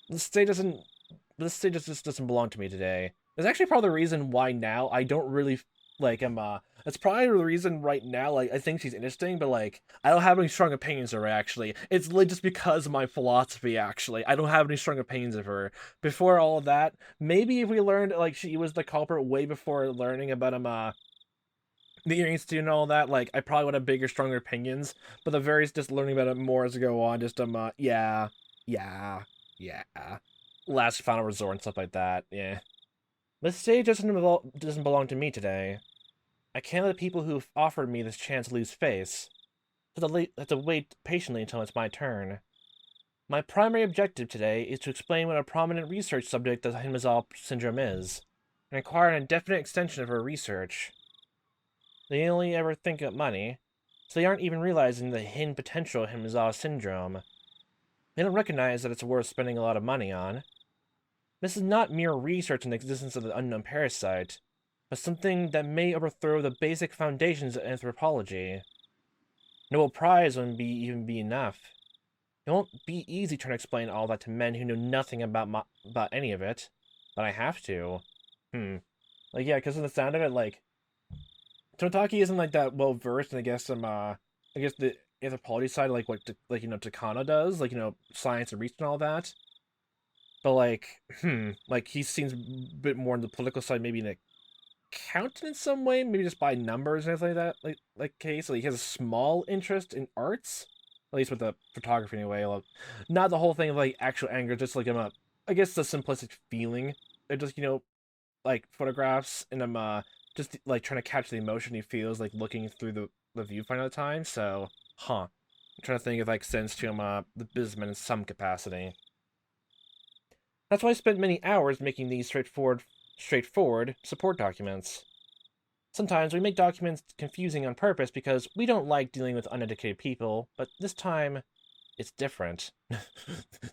This state just doesn't belong to me today. It's actually probably the reason why now I don't really, like, that's probably the reason right now, like, I think she's interesting, but, like, I don't have any strong opinions of her, actually. It's really just because of my philosophy, actually. I don't have any strong opinions of her. Before all of that, maybe if we learned, like, she was the culprit way before learning about, the Erie Institute and all that, like, I probably would have bigger, stronger opinions, but the various just learning about it more as I go on, just, yeah. Last final resort and stuff like that, yeah. This stage doesn't belong to me today. I can't let the people who've offered me this chance lose face. I have to wait patiently until it's my turn. My primary objective today is to explain what a prominent research subject the Hinamizawa syndrome is, and require an indefinite extension of her research. They only ever think of money, so they aren't even realizing the hidden potential of Hinamizawa syndrome. They don't recognize that it's worth spending a lot of money on. This is not mere research on the existence of the unknown parasite, but something that may overthrow the basic foundations of anthropology. Nobel Prize wouldn't even be enough. It won't be easy trying to explain all that to men who know nothing about any of it, but I have to. Like, yeah, because of the sound of it, like, Totaki isn't, like, that well versed in, I guess, the anthropology side, like, what, Takano does, like, science and research and all that. But, like, like, he seems a bit more on the political side, maybe an accountant in some way, maybe just by numbers and everything like that, like case. Like, he has a small interest in arts, at least with the photography anyway. Like, not the whole thing of, like, actual anger, just, like, I guess the simplistic feeling. It just, like, photographs, and I'm, just, like, trying to catch the emotion he feels, like, looking through the viewfinder at the time, so, I'm trying to think if, like, sense to him, the businessman in some capacity. That's why I spent many hours making these straightforward support documents. Sometimes we make documents confusing on purpose because we don't like dealing with uneducated people, but this time, it's different.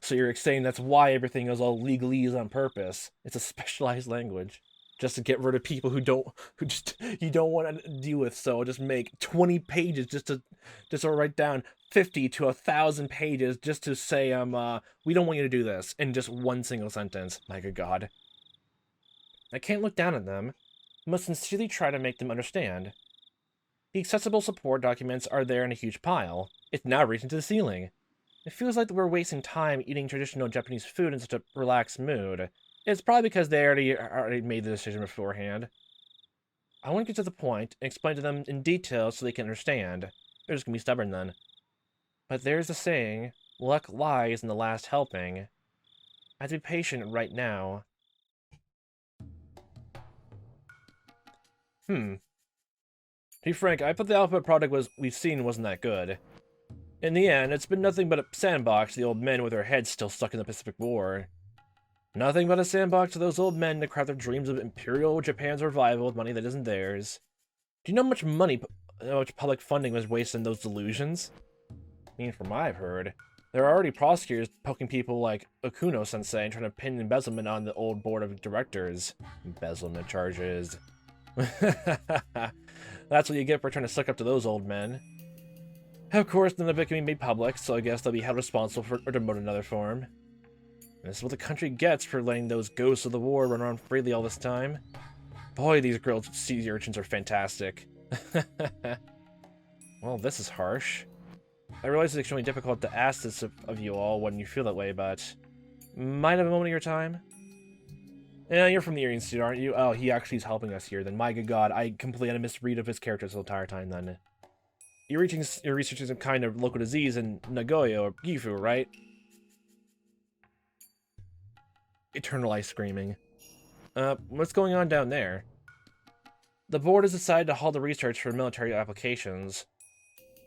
So you're saying that's why everything is all legalese on purpose. It's a specialized language. Just to get rid of people who you don't want to deal with, so just make 20 pages just to write down 50 to 1,000 pages just to say, we don't want you to do this, in just one single sentence. My good God. I can't look down at them. I must sincerely try to make them understand. The accessible support documents are there in a huge pile. It's now reaching to the ceiling. It feels like we're wasting time eating traditional Japanese food in such a relaxed mood. It's probably because they already made the decision beforehand. I want to get to the point and explain to them in detail so they can understand. They're just gonna be stubborn then. But there's a saying, luck lies in the last helping. I have to be patient right now. To be frank, I thought the alphabet product we've seen wasn't that good. In the end, it's been nothing but a sandbox to the old men with their heads still stuck in the Pacific War. Nothing but a sandbox to those old men to craft their dreams of Imperial Japan's revival with money that isn't theirs. Do you know how much public funding was wasted in those delusions? I mean, from what I've heard, there are already prosecutors poking people like Okuno-sensei and trying to pin embezzlement on the old board of directors. Embezzlement charges. That's what you get for trying to suck up to those old men. Of course, none of it can be made public, so I guess they'll be held responsible for or demoted in another form. This is what the country gets for letting those ghosts of the war run around freely all this time. Boy, these grilled sea urchins are fantastic. Well, this is harsh. I realize it's extremely difficult to ask this of you all when you feel that way, but... might have a moment of your time? Yeah, you're from the Erie Institute, aren't you? Oh, he actually is helping us here, then. My good God, I completely had a misread of his character this entire time, then. You're researching some kind of local disease in Nagoya or Gifu, right? Eternal Ice screaming. What's going on down there? The board has decided to halt the research for military applications.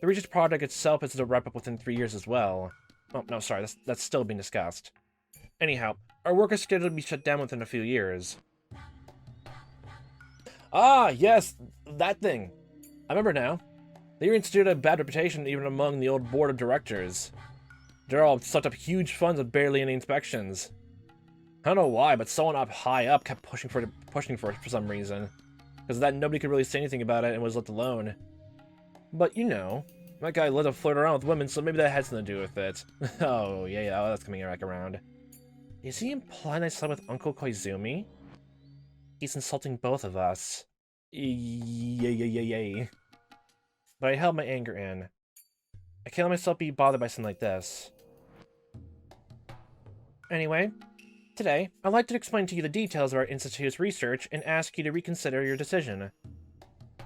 The research project itself is to wrap up within 3 years as well. Oh, no, sorry, that's still being discussed. Anyhow, our work is scheduled to be shut down within a few years. Ah, yes, that thing. I remember now. The Institute had a bad reputation even among the old board of directors. They're all sucked up huge funds with barely any inspections. I don't know why, but someone up high up kept pushing for it for some reason. Because of that, nobody could really say anything about it and was left alone. But, you know, that guy let him flirt around with women, so maybe that had something to do with it. Oh, yeah, that's coming back around. Is he implying I slept with Uncle Koizumi? He's insulting both of us. Yay. But I held my anger in. I can't let myself be bothered by something like this. Anyway, today, I'd like to explain to you the details of our Institute's research and ask you to reconsider your decision.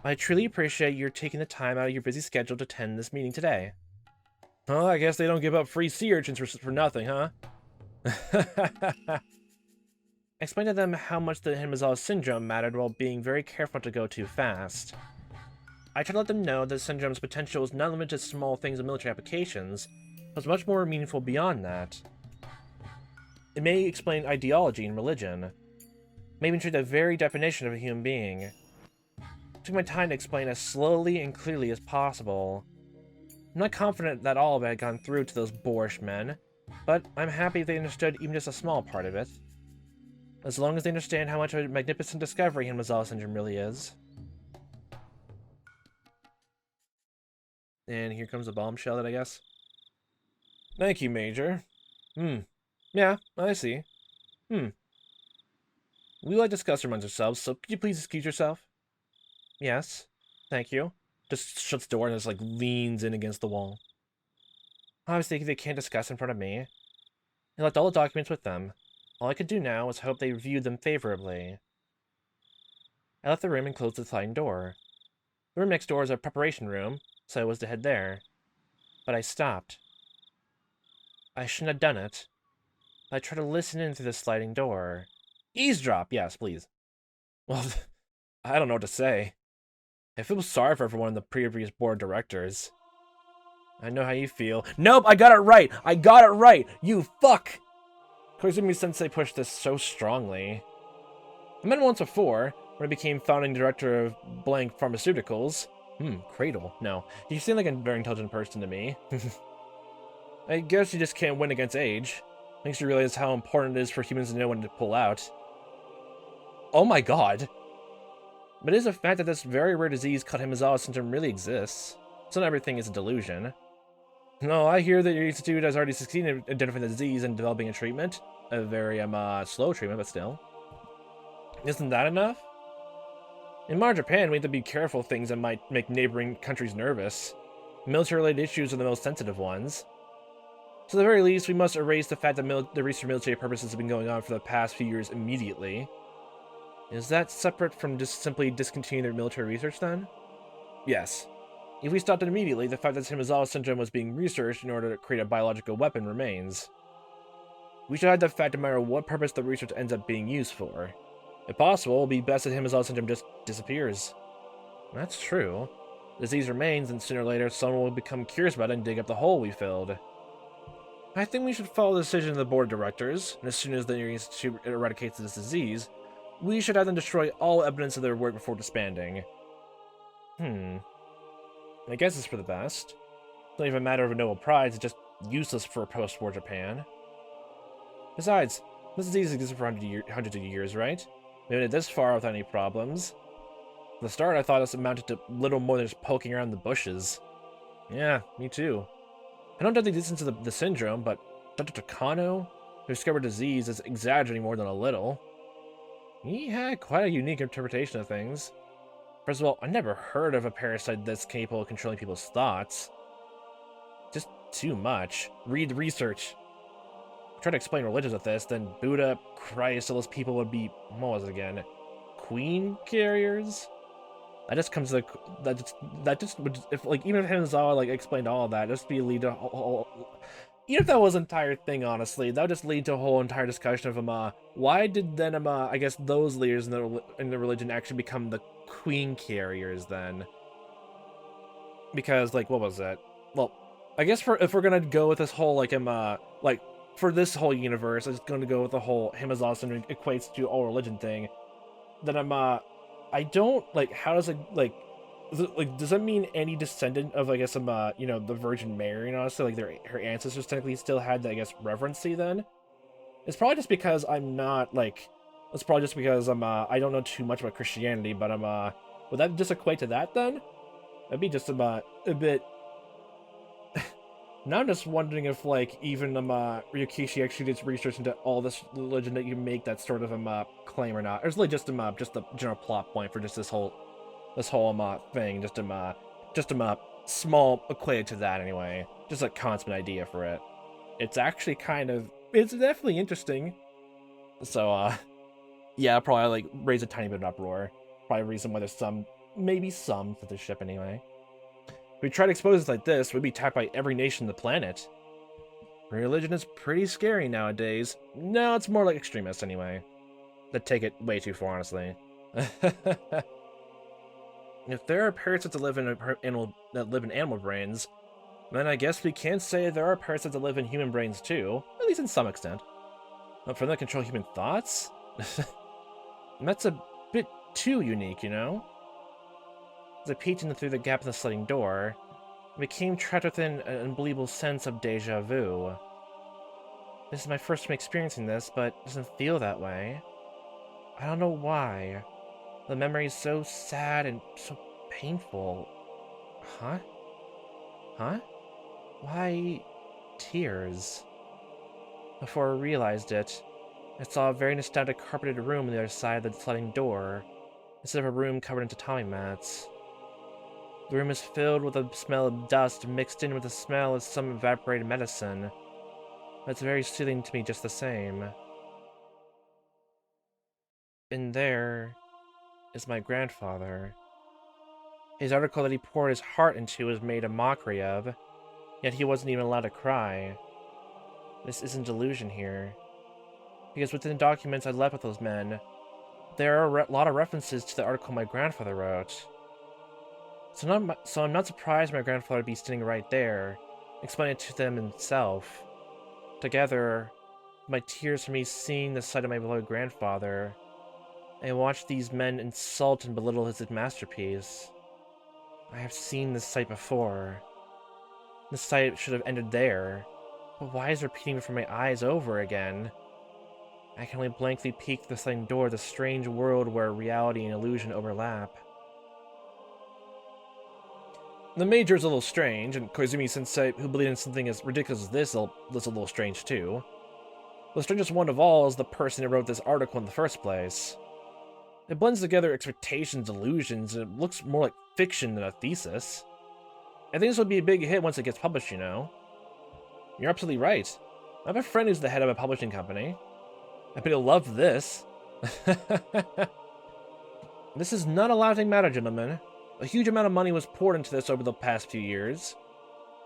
I truly appreciate your taking the time out of your busy schedule to attend this meeting today. Well, I guess they don't give up free sea urchins for nothing, huh? Explain to them how much the Hinamizawa syndrome mattered while being very careful to go too fast. I try to let them know that the syndrome's potential is not limited to small things in military applications, but is much more meaningful beyond that. It may explain ideology and religion, may even treat the very definition of a human being. I took my time to explain as slowly and clearly as possible. I'm not confident that all of it had gone through to those boorish men, but I'm happy they understood even just a small part of it. As long as they understand how much of a magnificent discovery Hinamizawa syndrome really is. And here comes a bombshell that I guess. Thank you, Major. Yeah, I see. We like to discuss amongst ourselves, so could you please excuse yourself? Yes, thank you. Just shuts the door and just like leans in against the wall. I was thinking they can't discuss in front of me. I left all the documents with them. All I could do now was hope they reviewed them favorably. I left the room and closed the sliding door. The room next door is a preparation room, so I was to head there. But I stopped. I shouldn't have done it. I tried to listen in through the sliding door. Eavesdrop! Yes, please. Well, I don't know what to say. I feel sorry for everyone in the previous board of directors. I know how you feel. Nope, I got it right! I got it right! You fuck! Koizumi-sensei pushed this so strongly. I met him once before, when I became founding director of blank pharmaceuticals. Cradle. No. You seem like a very intelligent person to me. I guess you just can't win against age. Makes you realize how important it is for humans to know when to pull out. Oh my god! But it is a fact that this very rare disease called Hinamizawa syndrome really exists. So not everything is a delusion. No, I hear that your institute has already succeeded in identifying the disease and developing a treatment. A very, slow treatment, but still. Isn't that enough? In modern Japan, we have to be careful of things that might make neighboring countries nervous. Military-related issues are the most sensitive ones. So at the very least, we must erase the fact that the research for military purposes have been going on for the past few years immediately. Is that separate from just simply discontinuing their military research, then? Yes. If we stopped it immediately, the fact that Hinamizawa syndrome was being researched in order to create a biological weapon remains. We should hide the fact no matter what purpose the research ends up being used for. If possible, it would be best that Hinamizawa syndrome just disappears. That's true. The disease remains, and sooner or later, someone will become curious about it and dig up the hole we filled. I think we should follow the decision of the board of directors, and as soon as the Institute eradicates this disease, we should have them destroy all evidence of their work before disbanding. I guess it's for the best. It's not even a matter of a noble prize, it's just useless for a post-war Japan. Besides, this disease existed for hundreds of years, right? We made it this far without any problems. At the start, I thought this amounted to little more than just poking around the bushes. Yeah, me too. I don't doubt the existence of the syndrome, but Dr. Takano, who discovered disease, is exaggerating more than a little. He had quite a unique interpretation of things. First of all, I never heard of a parasite that's capable of controlling people's thoughts. Just too much. Read the research. Try to explain religions with this, then Buddha, Christ, all those people would be, what was it again? Queen carriers? That just comes to that just would, if like even if Hinamizawa like explained all of that, just be lead to even if that was an entire thing, honestly, that would just lead to a whole entire discussion of why did then I guess those leaders in the religion actually become the queen carriers then? Because like what was it? Well, I guess if we're gonna go with this whole like for this whole universe, it's gonna go with the whole Himizawa equates to all religion thing. Then I don't like how does it like does that mean any descendant of I guess you know the Virgin Mary and honestly like her ancestors technically still had I guess reverency then? It's probably just because I'm not like it's probably just because I don't know too much about Christianity, but would that just equate to that then? That'd be just a bit. Now I'm just wondering if like even Ryukishi actually did research into all this religion that you make that sort of claim or not. Or it's really just just the general plot point for just this whole thing. Just small equated to that anyway. Just a constant idea for it. It's actually it's definitely interesting. So yeah, I'll probably like raise a tiny bit of uproar. Probably a reason why there's maybe some to the ship anyway. If we try to expose it like this, we'd be attacked by every nation on the planet. Religion is pretty scary nowadays. No, it's more like extremists anyway. That take it way too far, honestly. If there are parasites that live in animal brains, then I guess we can say there are parasites that live in human brains too, at least in some extent. But for them to control human thoughts? That's a bit too unique, you know? As I peeked in through the gap in the sliding door, I became trapped within an unbelievable sense of deja vu. This is my first time experiencing this, but it doesn't feel that way. I don't know why. The memory is so sad and so painful. Huh? Huh? Why tears? Before I realized it, I saw a very nostalgic carpeted room on the other side of the sliding door, instead of a room covered in tatami mats. The room is filled with a smell of dust mixed in with the smell of some evaporated medicine. But it's very soothing to me just the same. And there is my grandfather. His article that he poured his heart into was made a mockery of, yet he wasn't even allowed to cry. This isn't delusion here. Because within the documents I left with those men, there are a lot of references to the article my grandfather wrote. So I'm not surprised my grandfather would be standing right there, explaining it to them himself. Together, my tears for me seeing the sight of my beloved grandfather, I watched these men insult and belittle his masterpiece. I have seen this sight before. This sight should have ended there, but why is it repeating before my eyes over again? I can only blankly peek through the sliding door of the strange world where reality and illusion overlap. The Major is a little strange, and Koizumi-sensei, who believed in something as ridiculous as this, is a little strange too. The strangest one of all is the person who wrote this article in the first place. It blends together expectations, illusions, and it looks more like fiction than a thesis. I think this will be a big hit once it gets published, you know. You're absolutely right. I have a friend who's the head of a publishing company. I bet he'll love this. This is not a laughing matter, gentlemen. A huge amount of money was poured into this over the past few years.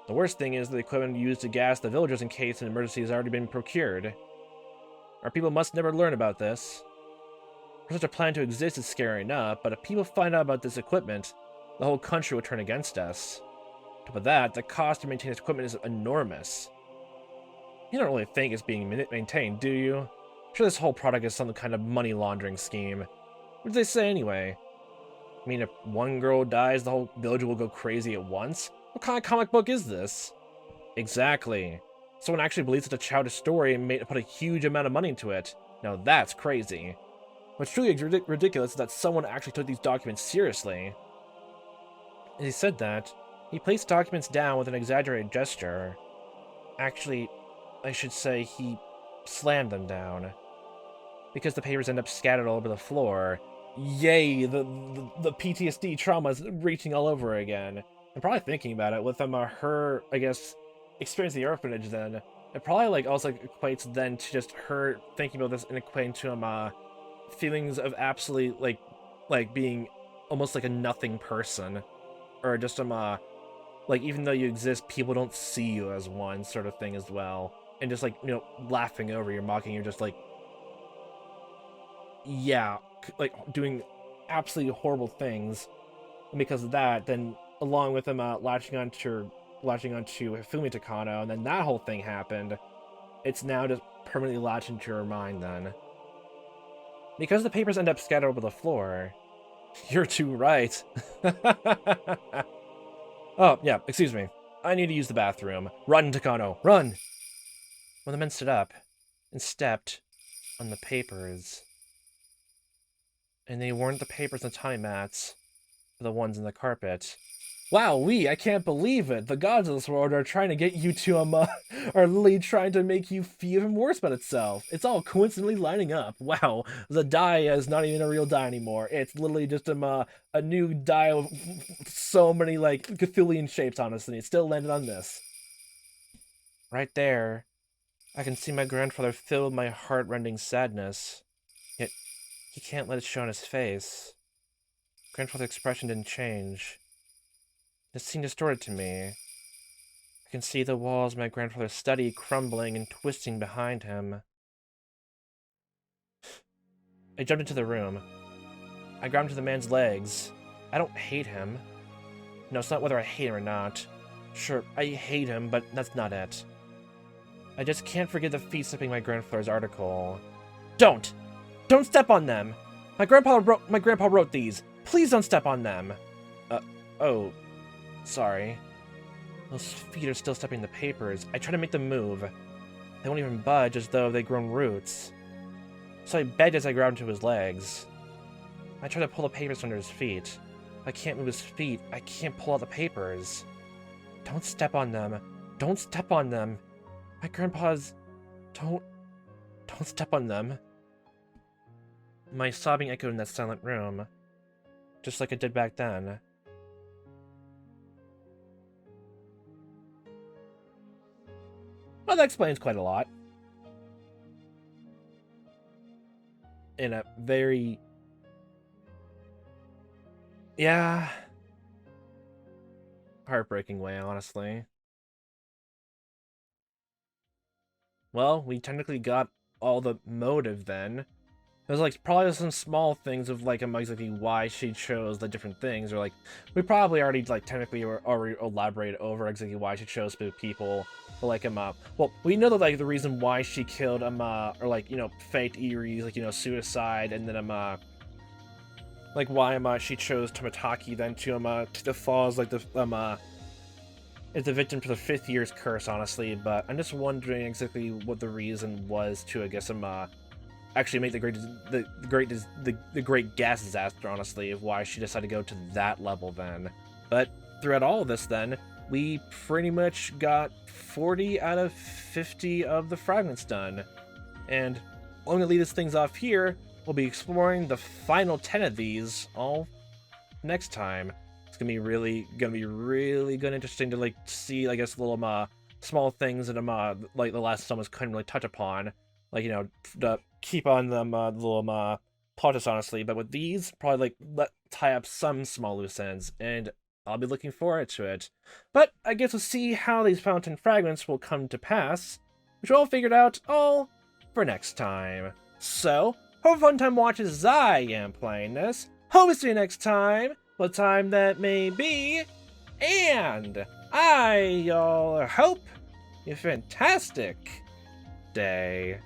The worst thing is the equipment used to gas the villagers in case an emergency has already been procured. Our people must never learn about this. For such a plan to exist is scary enough, but if people find out about this equipment, the whole country will turn against us. On top of that, the cost to maintain this equipment is enormous. You don't really think it's being maintained, do you? I'm sure this whole product is some kind of money laundering scheme. What did they say anyway? I mean, if one girl dies, the whole village will go crazy at once? What kind of comic book is this? Exactly. Someone actually believes it's a childish story and put a huge amount of money into it. Now that's crazy. What's truly ridiculous is that someone actually took these documents seriously. As he said that, he placed documents down with an exaggerated gesture. Actually, I should say he slammed them down. Because the papers end up scattered all over the floor. Yay, the PTSD trauma is reaching all over again. I'm probably thinking about it with her, I guess, experience the orphanage then. It probably also equates then to just her thinking about this and equating to feelings of absolutely like being almost like a nothing person, or just like even though you exist, people don't see you as one sort of thing as well, and just like laughing over you, mocking you, just like yeah, like doing absolutely horrible things. And because of that, then along with him latching onto Hifumi Takano, and then that whole thing happened. It's now just permanently latched into your mind then. Because the papers end up scattered over the floor. You're too right. Oh, yeah, excuse me. I need to use the bathroom. Run, Takano, run! When the men stood up and stepped on the papers. And they weren't the papers on the time mats, but the ones in the carpet. Wow, I can't believe it. The gods of this world are trying to get you to, are literally trying to make you feel even worse about itself. It's all coincidentally lining up. Wow, the die is not even a real die anymore. It's literally just, a new die of so many, like, Cthulhian shapes, honestly. It still landed on this. Right there, I can see my grandfather filled with my heart-rending sadness. Yet, he can't let it show on his face. Grandfather's expression didn't change. It seemed distorted to me. I can see the walls of my grandfather's study crumbling and twisting behind him. I jumped into the room. I grabbed onto the man's legs. I don't hate him. No, it's not whether I hate him or not. Sure, I hate him, but that's not it. I just can't forget the feet slipping my grandfather's article. Don't! Don't step on them! My grandpa wrote these. Please don't step on them! Oh. Sorry. Those feet are still stepping the papers. I try to make them move. They won't even budge as though they'd grown roots. So I begged as I grabbed into his legs. I tried to pull the papers under his feet. I can't move his feet. I can't pull out the papers. Don't step on them. Don't step on them. My grandpa's... Don't step on them. My sobbing echoed in that silent room, just like it did back then. Well, that explains quite a lot. In a very... yeah... heartbreaking way, honestly. Well, we technically got all the motive then. There's like probably some small things of like exactly why she chose the different things, or like we probably already like technically already elaborated over exactly why she chose specific people. But like well, we know that like the reason why she killed or like faked Erie's like suicide, and then like why she chose Tomitaki then to fall as like the is the victim to the 5th year's curse, honestly. But I'm just wondering exactly what the reason was to, I guess, actually make the great gas disaster, honestly, of why she decided to go to that level then. But throughout all of this then, we pretty much got 40 out of 50 of the fragments done. And I'm gonna leave these things off here. We'll be exploring the final 10 of these all next time. It's gonna be really good, interesting to like see, I guess, little small things that like the last summons couldn't really touch upon, like to keep on them little plots, honestly. But with these, probably like tie up some small loose ends, and I'll be looking forward to it. But I guess we'll see how these fountain fragments will come to pass, which we'll all figured out all for next time. So hope a fun time watching as I am playing this. Hope to see you next time. What time that may be, and I hope you a fantastic day.